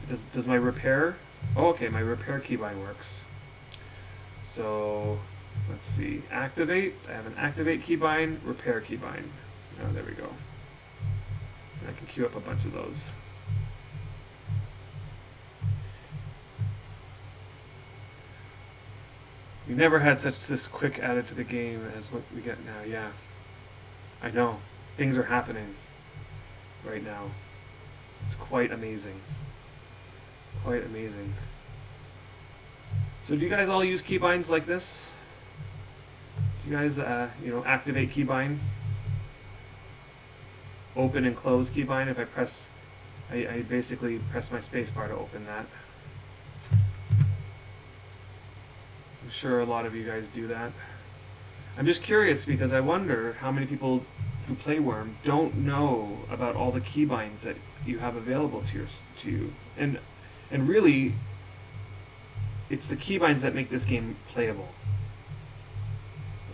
Does my repair? Oh, okay, my repair keybind works. So let's see. Activate. I have an activate keybind, repair keybind. Oh, there we go. And I can queue up a bunch of those. We never had this quick added to the game as what we get now. Yeah, I know. Things are happening right now. It's quite amazing. Quite amazing. So do you guys all use keybinds like this? Do you guys, you know, activate keybind? Open and close keybind. If I press, I basically press my spacebar to open that. I'm sure a lot of you guys do that. I'm just curious because I wonder how many people who play Worm don't know about all the keybinds that you have available to you. And really, it's the keybinds that make this game playable.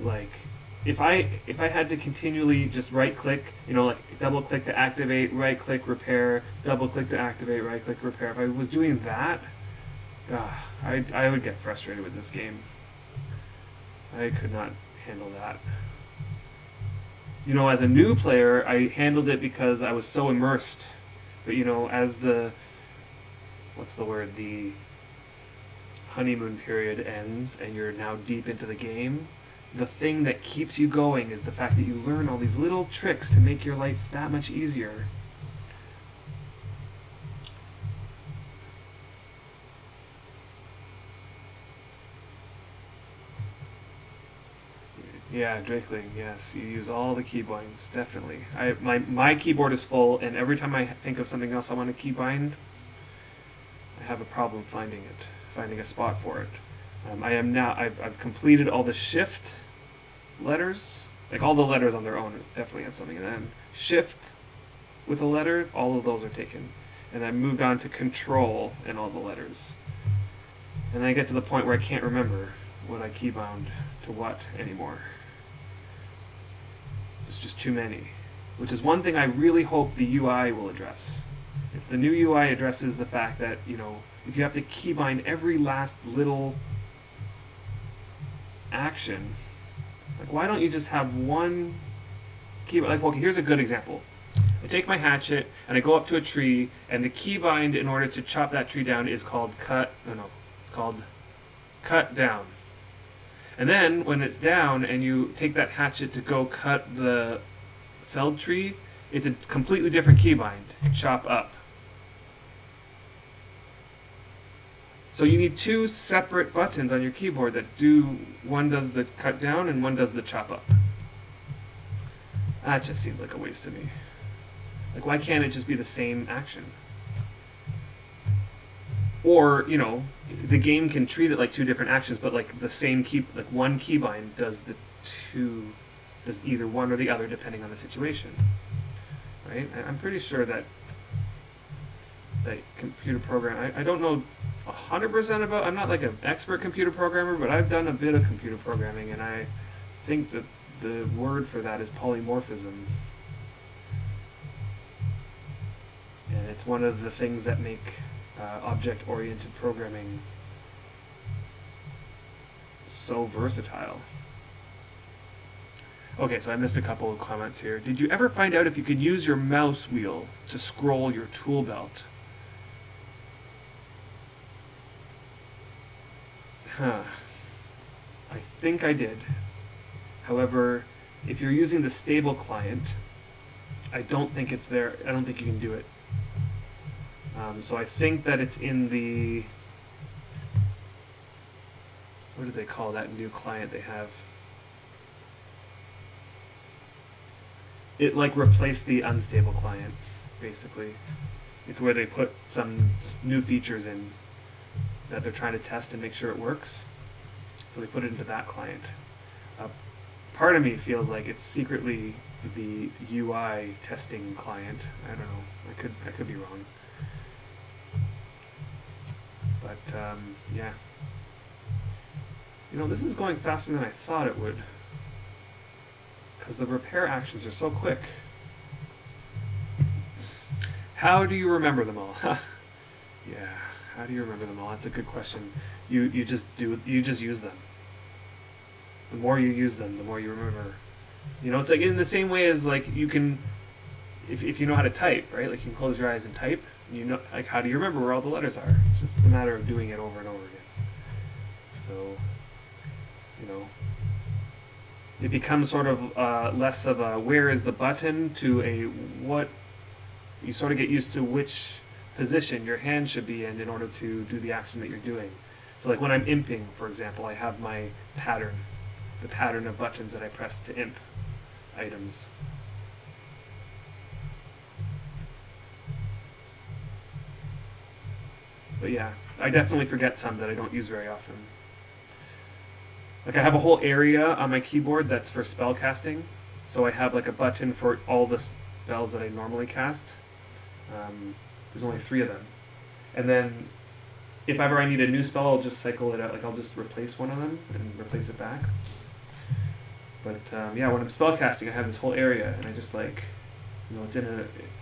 Like, if I had to continually just right-click, you know, like double-click to activate, right-click, repair, double-click to activate, right-click, repair. If I was doing that, I would get frustrated with this game. I could not handle that. You know, as a new player, I handled it because I was so immersed. But, you know, as the, what's the word, the honeymoon period ends and you're now deep into the game, the thing that keeps you going is the fact that you learn all these little tricks to make your life that much easier. Yeah, Drakeling, yes. You use all the keybinds, definitely. My keyboard is full, and every time I think of something else I want to keybind, I have a problem finding a spot for it. I've completed all the shift letters, like all the letters on their own definitely have something, and then shift with a letter, all of those are taken. And I moved on to control and all the letters. And then I get to the point where I can't remember what I keybound to what anymore. There's just too many, which is one thing I really hope the UI will address. If the new UI addresses the fact that, you know, if you have to keybind every last little action, like why don't you just have one keybind? Like, okay, here's a good example. I take my hatchet and I go up to a tree, and the keybind in order to chop that tree down is called cut. It's called cut down. And then when it's down and you take that hatchet to go cut the felled tree, it's a completely different keybind, chop up. So you need two separate buttons on your keyboard that do, one does the cut down and one does the chop up. That just seems like a waste to me. Like, why can't it just be the same action? Or, you know, the game can treat it like two different actions, but like the same key, like one keybind does does either one or the other depending on the situation, right? I'm pretty sure that computer program, I don't know 100% about. I'm not like an expert computer programmer, but I've done a bit of computer programming, and I think that the word for that is polymorphism. And it's one of the things that make object-oriented programming so versatile. Okay, so I missed a couple of comments here. Did you ever find out if you could use your mouse wheel to scroll your tool belt? Huh. I think I did. However, if you're using the stable client, I don't think it's there. I don't think you can do it. So I think that it's in the... What do they call that new client they have? It like replaced the unstable client, basically. It's where they put some new features in that they're trying to test and make sure it works. So they put it into that client. Part of me feels like it's secretly the UI testing client. I don't know. I could be wrong. But yeah. You know, this is going faster than I thought it would, because the repair actions are so quick. How do you remember them all? Yeah, how do you remember them all? That's a good question. You just use them. The more you use them, the more you remember. You know, it's like in the same way as like you can, if you know how to type, right? Like you can close your eyes and type. You know, like how do you remember where all the letters are? It's just a matter of doing it over and over again. So, you know, it becomes sort of less of a where is the button to a what. You sort of get used to which position your hand should be in order to do the action that you're doing. So like when I'm imping, for example, I have my pattern, the pattern of buttons that I press to imp items. But yeah, I definitely forget some that I don't use very often. Like I have a whole area on my keyboard that's for spell casting. So I have like a button for all the spells that I normally cast. There's only 3 of them. And then if ever I need a new spell, I'll just cycle it out. Like I'll just replace one of them and replace it back. But yeah, when I'm spell casting, I have this whole area, and I just like, you know, it's in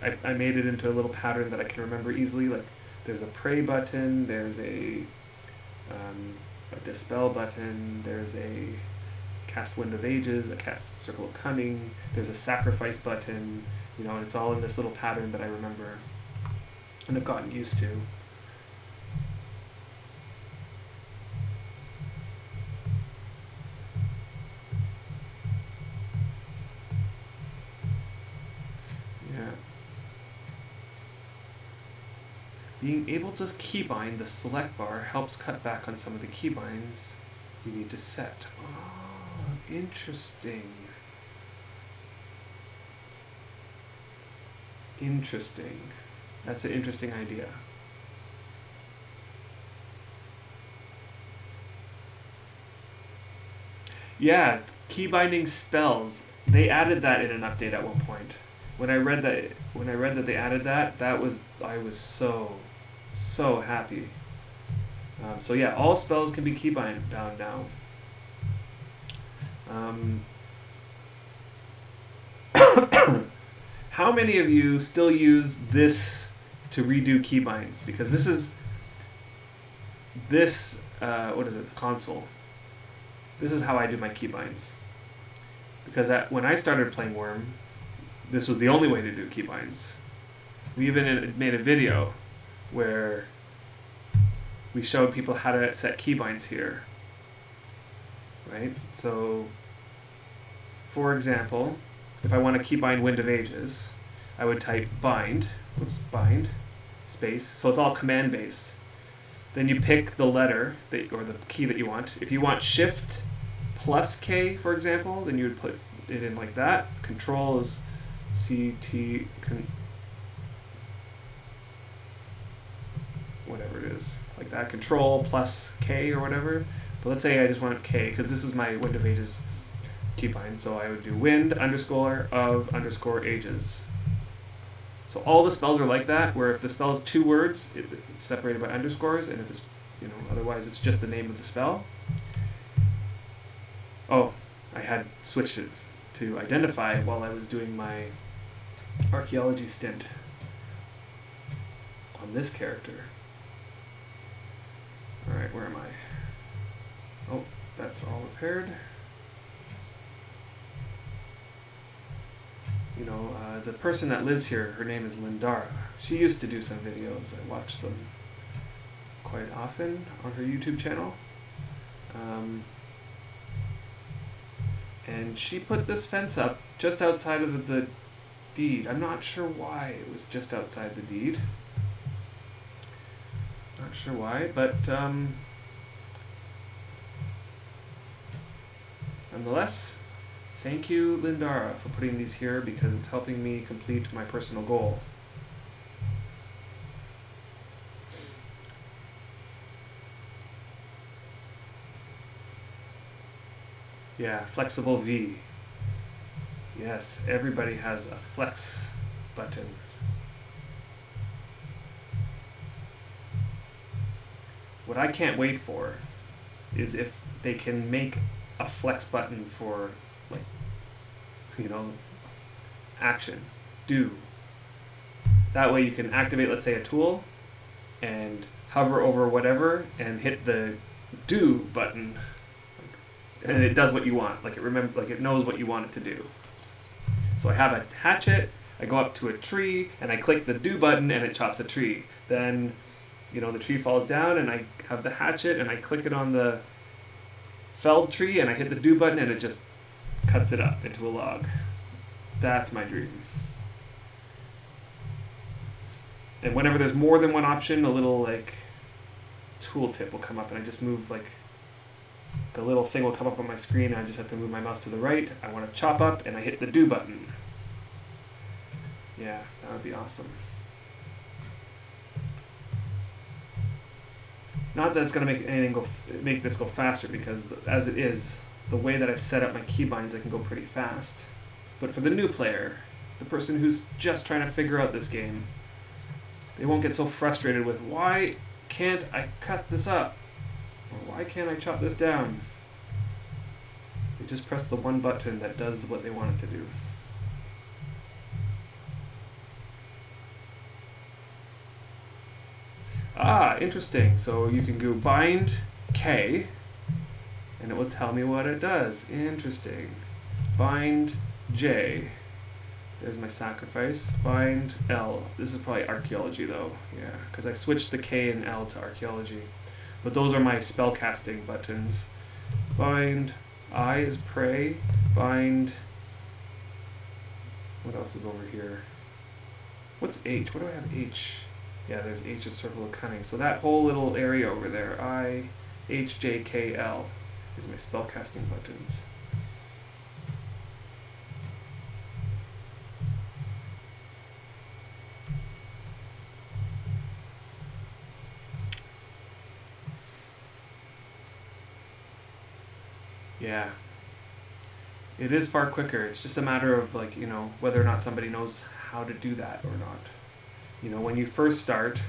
a. I made it into a little pattern that I can remember easily. Like there's a pray button, there's a dispel button, there's a cast Wind of Ages, a cast Circle of Cunning, there's a sacrifice button. You know, and it's all in this little pattern that I remember and have gotten used to. Yeah. Being able to keybind the select bar helps cut back on some of the keybinds you need to set. Oh, interesting. Interesting. That's an interesting idea. Yeah, key binding spells. They added that in an update at one point. When I read that they added that, I was so happy. So yeah, all spells can be key bound now. How many of you still use this to redo keybinds? Because this is what is it? The console. This is how I do my keybinds. Because when I started playing Worm, this was the only way to do keybinds. We even made a video where we showed people how to set keybinds here. Right? So, for example, if I want to keybind Wind of Ages, I would type bind, space. So it's all command based. Then you pick the letter or the key that you want. If you want Shift plus K, for example, then you would put it in like that. Control is CT, whatever it is, like that. Control plus K or whatever. But let's say I just want K, because this is my Wind of Ages keybind. So I would do wind _of_ages. So all the spells are like that, where if the spell is 2 words, it's separated by underscores, and if it's, otherwise it's just the name of the spell. Oh, I had switched it to identify while I was doing my archaeology stint on this character. Alright, where am I? Oh, that's all repaired. The person that lives here, her name is Lindara. She used to do some videos. I watched them quite often on her YouTube channel. And she put this fence up just outside of the deed. I'm not sure why it was just outside the deed. Not sure why, but nonetheless, thank you, Lindara, for putting these here because it's helping me complete my personal goal. Yeah, flexible V. Yes, everybody has a flex button. What I can't wait for is if they can make a flex button for, like, action, do. That way you can activate, let's say, a tool and hover over whatever and hit the do button, and it does what you want. Like it knows what you want it to do. So I have a hatchet, I go up to a tree, and I click the do button, and it chops the tree. Then, the tree falls down, and I have the hatchet, and I click it on the felled tree, and I hit the do button, and it just cuts it up into a log. That's my dream. And whenever there's more than one option, a little, tooltip will come up, and I just move, the little thing will come up on my screen, and I just have to move my mouse to the right. I want to chop up, and I hit the do button. Yeah, that would be awesome. Not that it's going to make this go faster, because as it is, the way that I've set up my keybinds, I can go pretty fast. But for the new player, the person who's just trying to figure out this game, they won't get so frustrated with, why can't I cut this up? Or why can't I chop this down? They just press the one button that does what they want it to do. Ah, interesting. So you can go bind K, and it will tell me what it does. Interesting. Bind J. There's my sacrifice. Bind L. This is probably archaeology though. Yeah, because I switched the K and L to archaeology. But those are my spellcasting buttons. Bind I is pray. Bind. What else is over here? What's H? What do I have H? Yeah, there's H is circle of cunning. So that whole little area over there, I, H, J, K, L, is my spellcasting buttons. Yeah. It is far quicker. It's just a matter of, whether or not somebody knows how to do that or not. When you first start,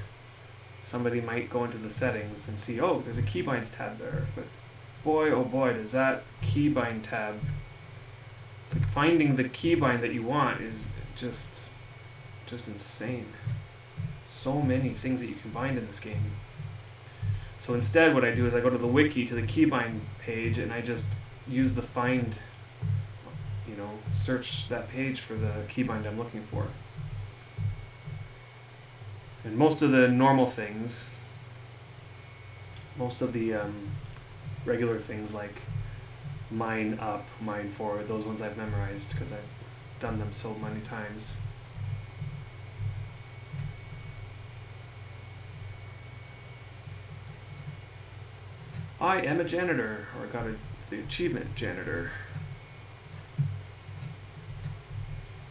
somebody might go into the settings and see, oh, there's a keybinds tab there. But boy, oh boy, does that keybind tab, it's like finding the keybind that you want is just insane. So many things that you can bind in this game. So instead, what I do is I go to the wiki, to the keybind page, and I just use the find, search that page for the keybind I'm looking for. And most of the normal things, most of the regular things like mine up, mine forward, those ones I've memorized because I've done them so many times. I am a janitor, or I got the achievement janitor.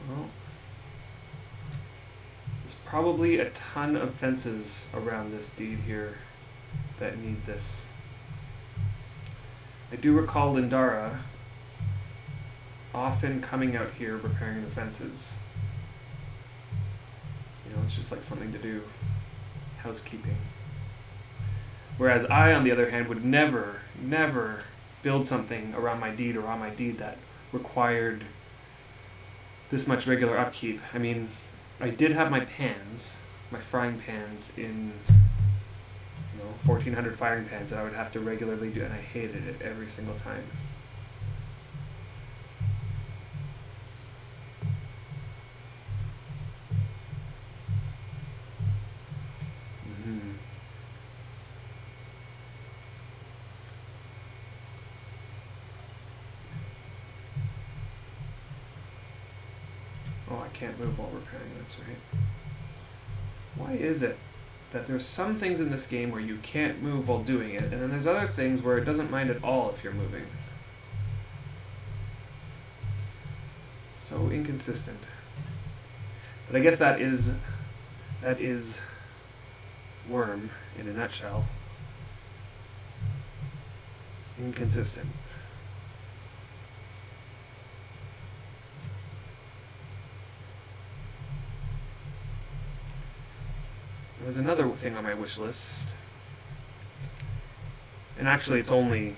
Well, there's probably a ton of fences around this deed here that need this. I do recall Lindara often coming out here repairing the fences. It's just like something to do. Housekeeping. Whereas I, on the other hand, would never build something around my deed or on my deed that required this much regular upkeep. I mean, I did have my pans, my frying pans in 1400 firing pans that I would have to regularly do, and I hated it every single time. Oh, I can't move while repairing, that's right. Why is it that there's some things in this game where you can't move while doing it, and then there's other things where it doesn't mind at all if you're moving? So inconsistent. But I guess that is Worm in a nutshell. Inconsistent. There's another thing on my wish list, and actually it's only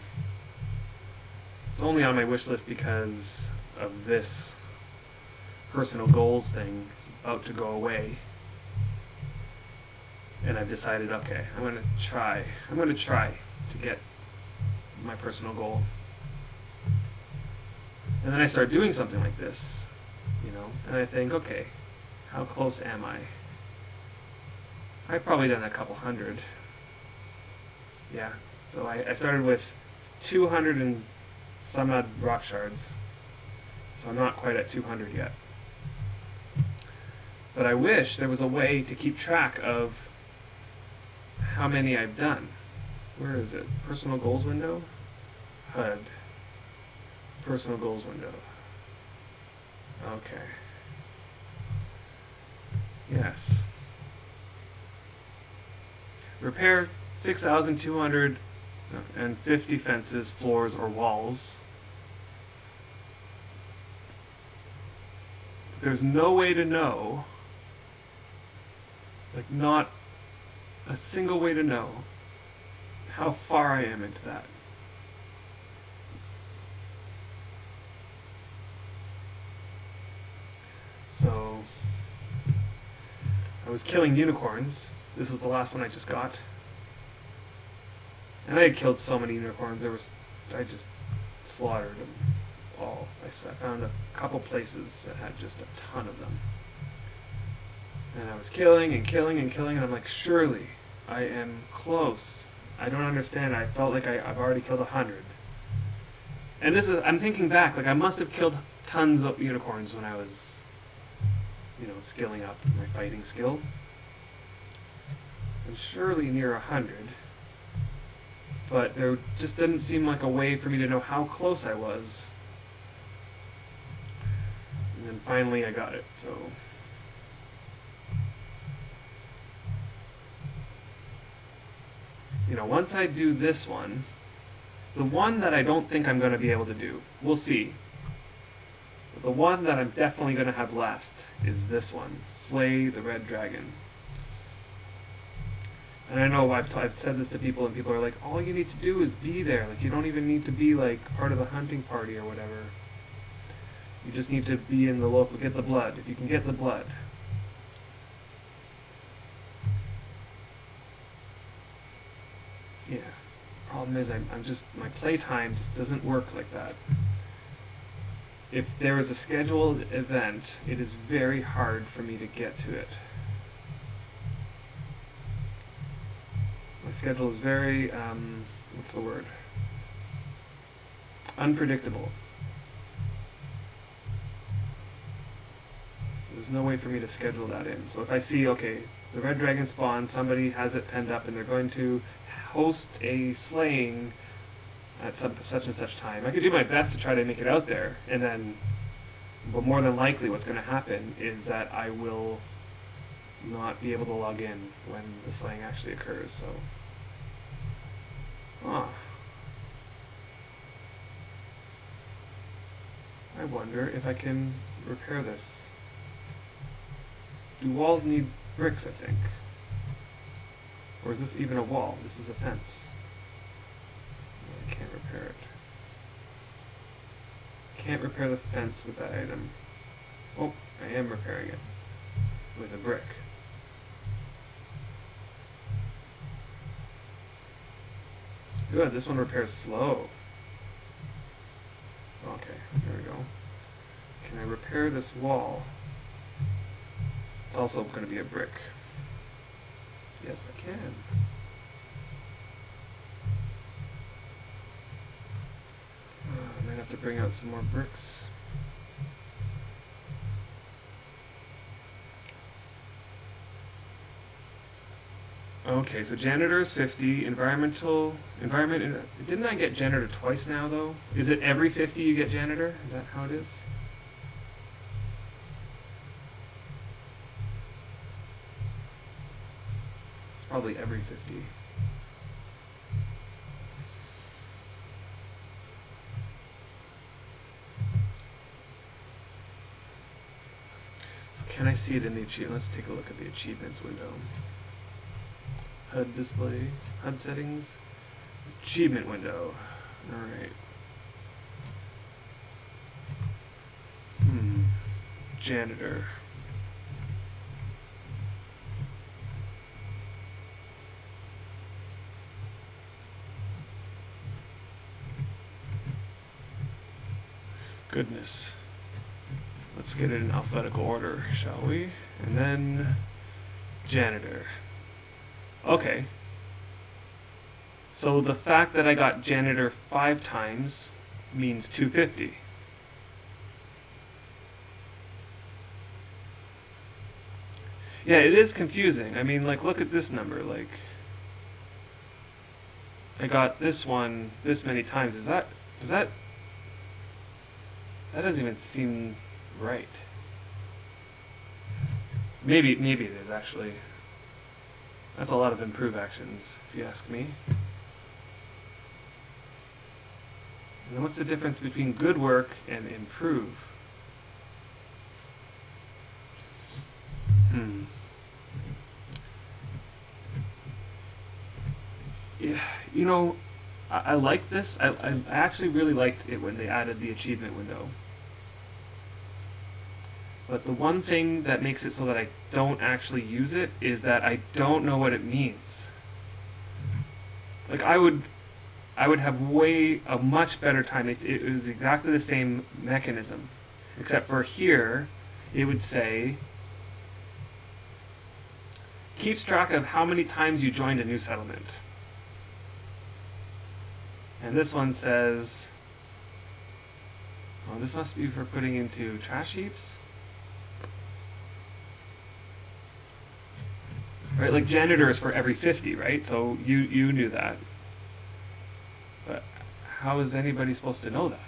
on my wish list because of this personal goals thing. It's about to go away, and I've decided, okay, I'm gonna try to get my personal goal. And then I start doing something like this, and I think, okay, how close am I? I've probably done a couple hundred. Yeah, so I started with 200 and some odd rock shards, so I'm not quite at 200 yet. But I wish there was a way to keep track of how many I've done. Where is it? Personal goals window? HUD. Personal goals window. Okay. Yes. Repair 6,250 fences, floors, or walls. There's no way to know, like not a single way to know how far I am into that. So, I was killing unicorns. This was the last one I just got. And I had killed so many unicorns, I just slaughtered them all. I found a couple places that had just a ton of them. And I was killing and killing and killing, and I'm like, surely I am close. I don't understand. I felt like I've already killed 100. And I'm thinking back, like I must have killed tons of unicorns when I was, skilling up my fighting skill. I'm surely near 100, but there just didn't seem like a way for me to know how close I was. And then finally I got it, so... once I do this one, the one that I don't think I'm going to be able to do, we'll see. But the one that I'm definitely going to have last is this one, Slay the Red Dragon. And I know I've said this to people, and people are like, all you need to do is be there. Like, you don't even need to be, like, part of the hunting party or whatever. You just need to be in the local, get the blood, if you can get the blood. Yeah. The problem is, my playtime just doesn't work like that. If there is a scheduled event, it is very hard for me to get to it. My schedule is very, what's the word? Unpredictable. So there's no way for me to schedule that in. So if I see, okay, the red dragon spawn, somebody has it penned up, and they're going to host a slaying at such and such time, I could do my best to try to make it out there, and then, but more than likely what's going to happen is that I will not be able to log in when the slaying actually occurs, so... I wonder if I can repair this. Do walls need bricks, I think. Or is this even a wall? This is a fence. I can't repair it. Can't repair the fence with that item. Oh, I am repairing it with a brick. Good, this one repairs slow. Okay, there we go. Can I repair this wall? It's also going to be a brick. Yes, I can. I might have to bring out some more bricks. Okay, so janitor is 50, environment, didn't I get janitor twice now though? Is it every 50 you get janitor? Is that how it is? It's probably every 50. So can I see it in the achievement? Let's take a look at the achievements window. HUD display, HUD settings, achievement window. Alright. Janitor. Goodness. Let's get it in alphabetical order, shall we? And then janitor. Okay. So the fact that I got janitor 5 times means 250. Yeah, it is confusing. I mean, like, look at this number. Like, I got this one this many times. That doesn't even seem right. Maybe it is actually. That's a lot of improve actions, if you ask me. And then what's the difference between good work and improve? Yeah, you know, I like this. I actually really liked it when they added the achievement window. But the one thing that makes it so that I don't actually use it is that I don't know what it means. Like, I would have a much better time if it was exactly the same mechanism. Except for here, it would say, keeps track of how many times you joined a new settlement. And this one says, oh, this must be for putting into trash heaps? Right, like janitor is for every 50, right? So you knew that. But how is anybody supposed to know that?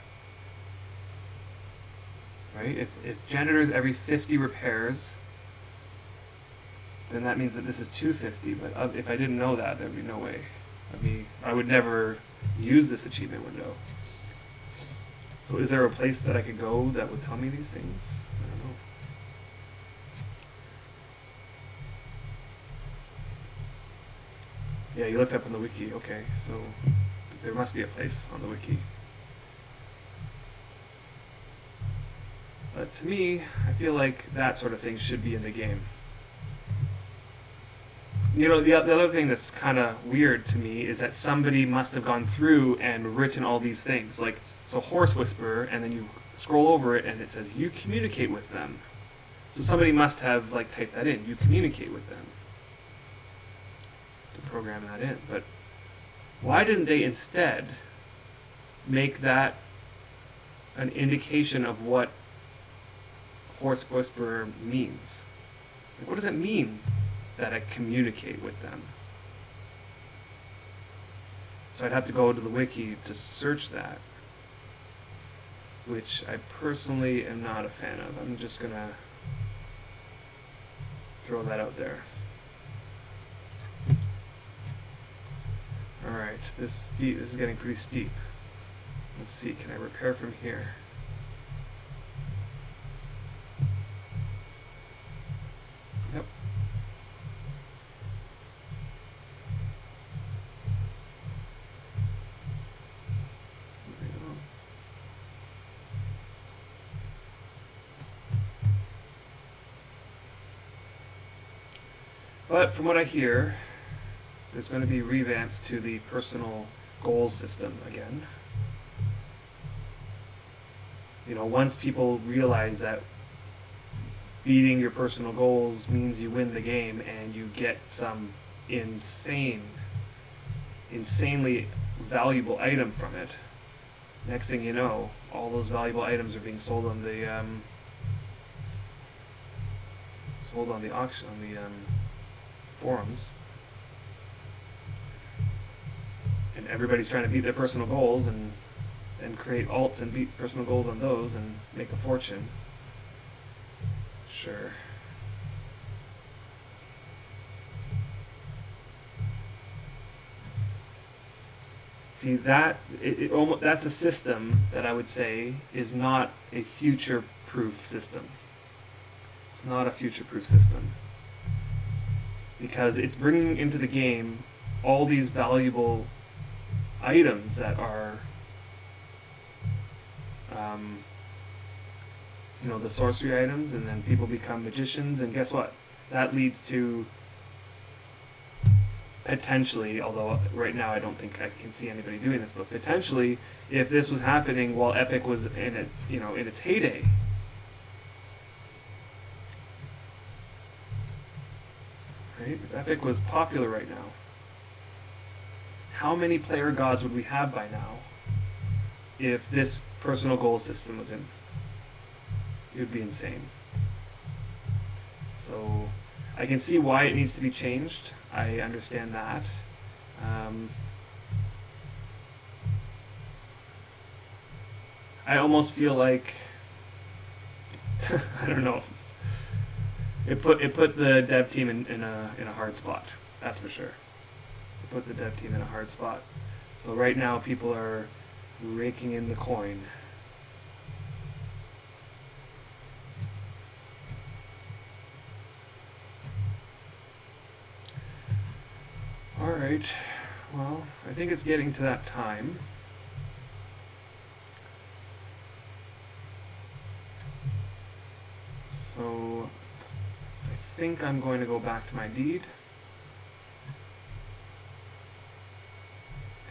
Right? If janitor is every 50 repairs, then that means that this is 250. But if I didn't know that, there'd be no way. I would never use this achievement window. So is there a place that I could go that would tell me these things? I don't know. Yeah, you looked up on the wiki. Okay, so there must be a place on the wiki. But to me, I feel like that sort of thing should be in the game. You know, the other thing that's kind of weird to me is that somebody must have gone through and written all these things. Like, so horse whisperer, and then you scroll over it and it says, you communicate with them. So somebody must have, like, typed that in. You communicate with them. To program that in. But why didn't they instead make that an indication of what horse whisperer means? Like, what does it mean that I communicate with them? So I'd have to go to the wiki to search that, which I personally am not a fan of. I'm just gonna throw that out there. Alright, this is getting pretty steep. Let's see, can I repair from here? Yep. But from what I hear, there's going to be revamps to the personal goals system again. You know, once people realize that beating your personal goals means you win the game and you get some insanely valuable item from it, next thing you know, all those valuable items are being sold on the auction, on the forums, and everybody's trying to beat their personal goals and create alts and beat personal goals on those and make a fortune. Sure. See, that's a system that I would say is not a future-proof system. It's not a future-proof system. Because it's bringing into the game all these valuable items that are, you know, the sorcery items, and then people become magicians, and guess what? That leads to potentially, although right now I don't think I can see anybody doing this, but potentially, if this was happening while Epic was in it, you know, in its heyday, right? If Epic was popular right now, how many player gods would we have by now if this personal goal system was in? It would be insane. So I can see why it needs to be changed. I understand that. I almost feel like I don't know. It put the dev team in a hard spot. That's for sure. It put the dev team in a hard spot. So right now people are raking in the coin. Alright, well, I think it's getting to that time. So, I think I'm going to go back to my deed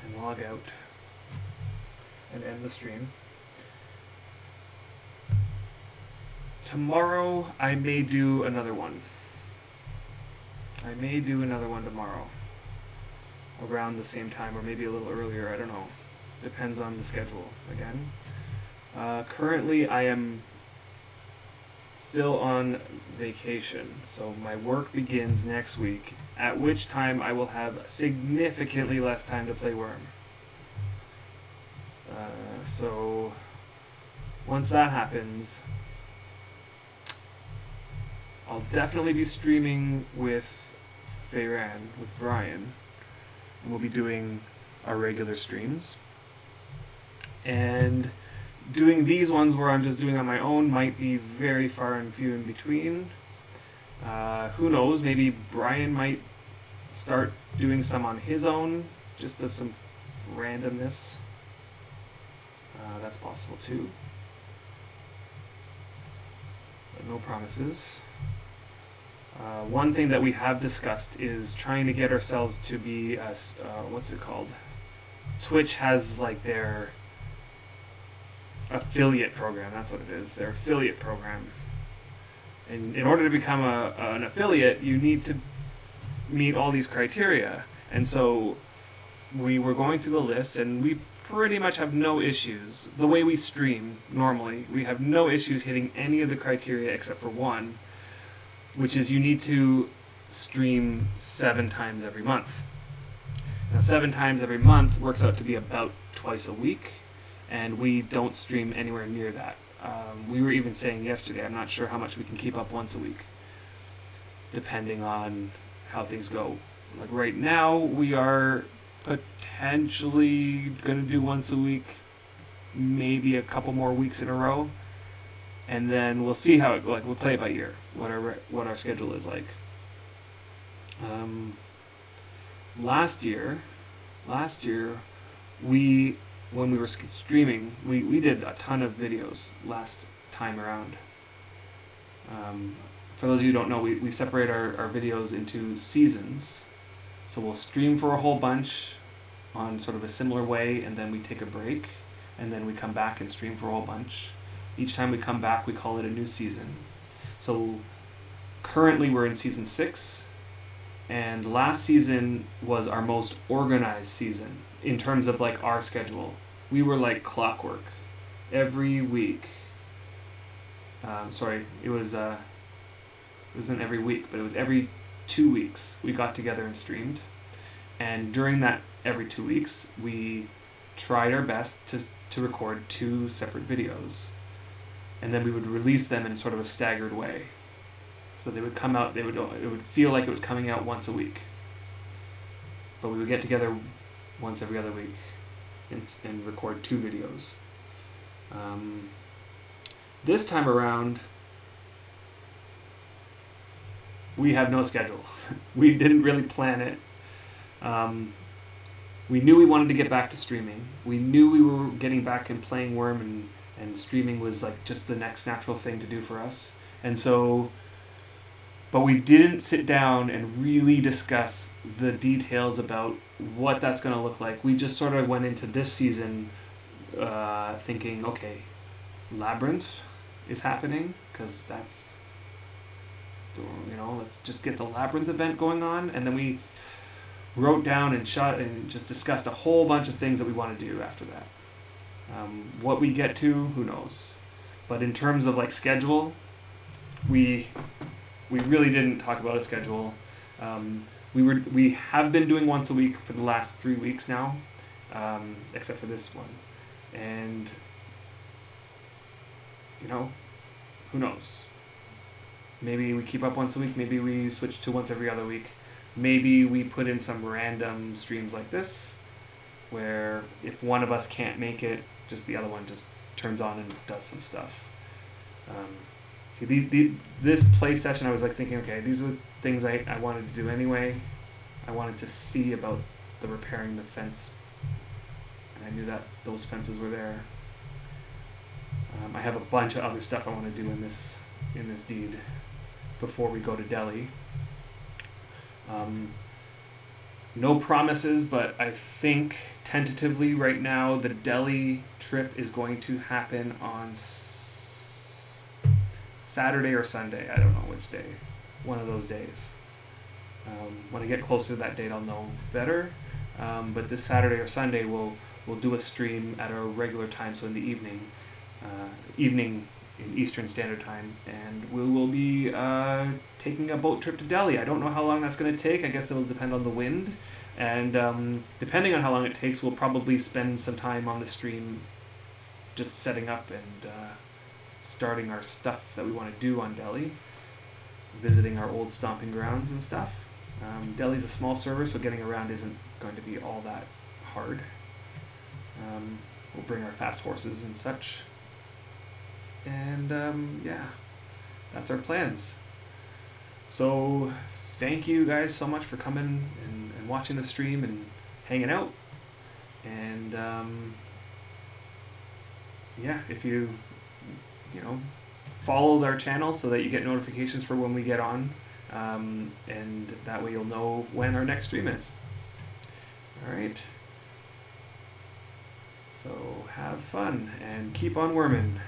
and log out and end the stream. Tomorrow, I may do another one. I may do another one tomorrow. Around the same time, or maybe a little earlier, I don't know. Depends on the schedule, again. Currently, I am still on vacation, so my work begins next week, at which time I will have significantly less time to play Worm. So, once that happens, I'll definitely be streaming with Feyran, with Brian. We'll be doing our regular streams. And doing these ones where I'm just doing on my own might be very far and few in between. Who knows, maybe Brian might start doing some on his own, just of some randomness. That's possible too. But no promises. One thing that we have discussed is trying to get ourselves to be, what's it called? Twitch has like their affiliate program, that's what it is, their affiliate program. And in order to become an affiliate, you need to meet all these criteria. And so we were going through the list, and we pretty much have no issues. The way we stream normally, we have no issues hitting any of the criteria except for one, which is you need to stream 7 times every month. Now 7 times every month works out to be about twice a week, and we don't stream anywhere near that. We were even saying yesterday, I'm not sure how much we can keep up once a week, depending on how things go. Like right now, we are potentially going to do once a week, maybe a couple more weeks in a row. And then we'll see how it, like, we'll play it by ear, what our schedule is like. Last year, when we were streaming, we did a ton of videos last time around. for those of you who don't know, we separate our videos into seasons. So we'll stream for a whole bunch on sort of a similar way, and then we take a break, and then we come back and stream for a whole bunch. Each time we come back, we call it a new season. So currently we're in season 6, and last season was our most organized season in terms of like our schedule. We were like clockwork. Every week. It wasn't every week, but it was every 2 weeks we got together and streamed. And during that every 2 weeks, we tried our best to record 2 separate videos. And then we would release them in sort of a staggered way. So they would come out, it would feel like it was coming out once a week. But we would get together once every other week and record 2 videos. This time around, we have no schedule. We didn't really plan it. We knew we wanted to get back to streaming. We knew we were getting back and playing Worm, and streaming was like just the next natural thing to do for us. And so, but we didn't sit down and really discuss the details about what that's going to look like. We just sort of went into this season thinking, okay, Labyrinth is happening, because that's, let's just get the Labyrinth event going on. And then we wrote down and shot and just discussed a whole bunch of things that we want to do after that. What we get to, who knows? But in terms of like schedule, we really didn't talk about a schedule. We have been doing once a week for the last 3 weeks now, except for this one. And who knows? Maybe we keep up once a week. Maybe we switch to once every other week. Maybe we put in some random streams like this, where if one of us can't make it, just the other one just turns on and does some stuff. This play session, I was like thinking, okay, these are things I wanted to do anyway. I wanted to see about the repairing the fence, and I knew that those fences were there. I have a bunch of other stuff I want to do in this deed before we go to Delhi. No promises, but I think tentatively right now the Delhi trip is going to happen on Saturday or Sunday. I don't know which day. One of those days. When I get closer to that date, I'll know better. But this Saturday or Sunday, we'll do a stream at a regular time, so in the evening in Eastern Standard Time, and we will be taking a boat trip to Delhi. I don't know how long that's going to take. I guess it'll depend on the wind, and depending on how long it takes, we'll probably spend some time on the stream just setting up and starting our stuff that we want to do on Delhi, visiting our old stomping grounds and stuff. Delhi's a small server, so getting around isn't going to be all that hard. We'll bring our fast horses and such. And yeah, that's our plans. So thank you guys so much for coming and watching the stream and hanging out. And yeah, if you follow our channel so that you get notifications for when we get on, and that way you'll know when our next stream is. All right. So have fun and keep on worming.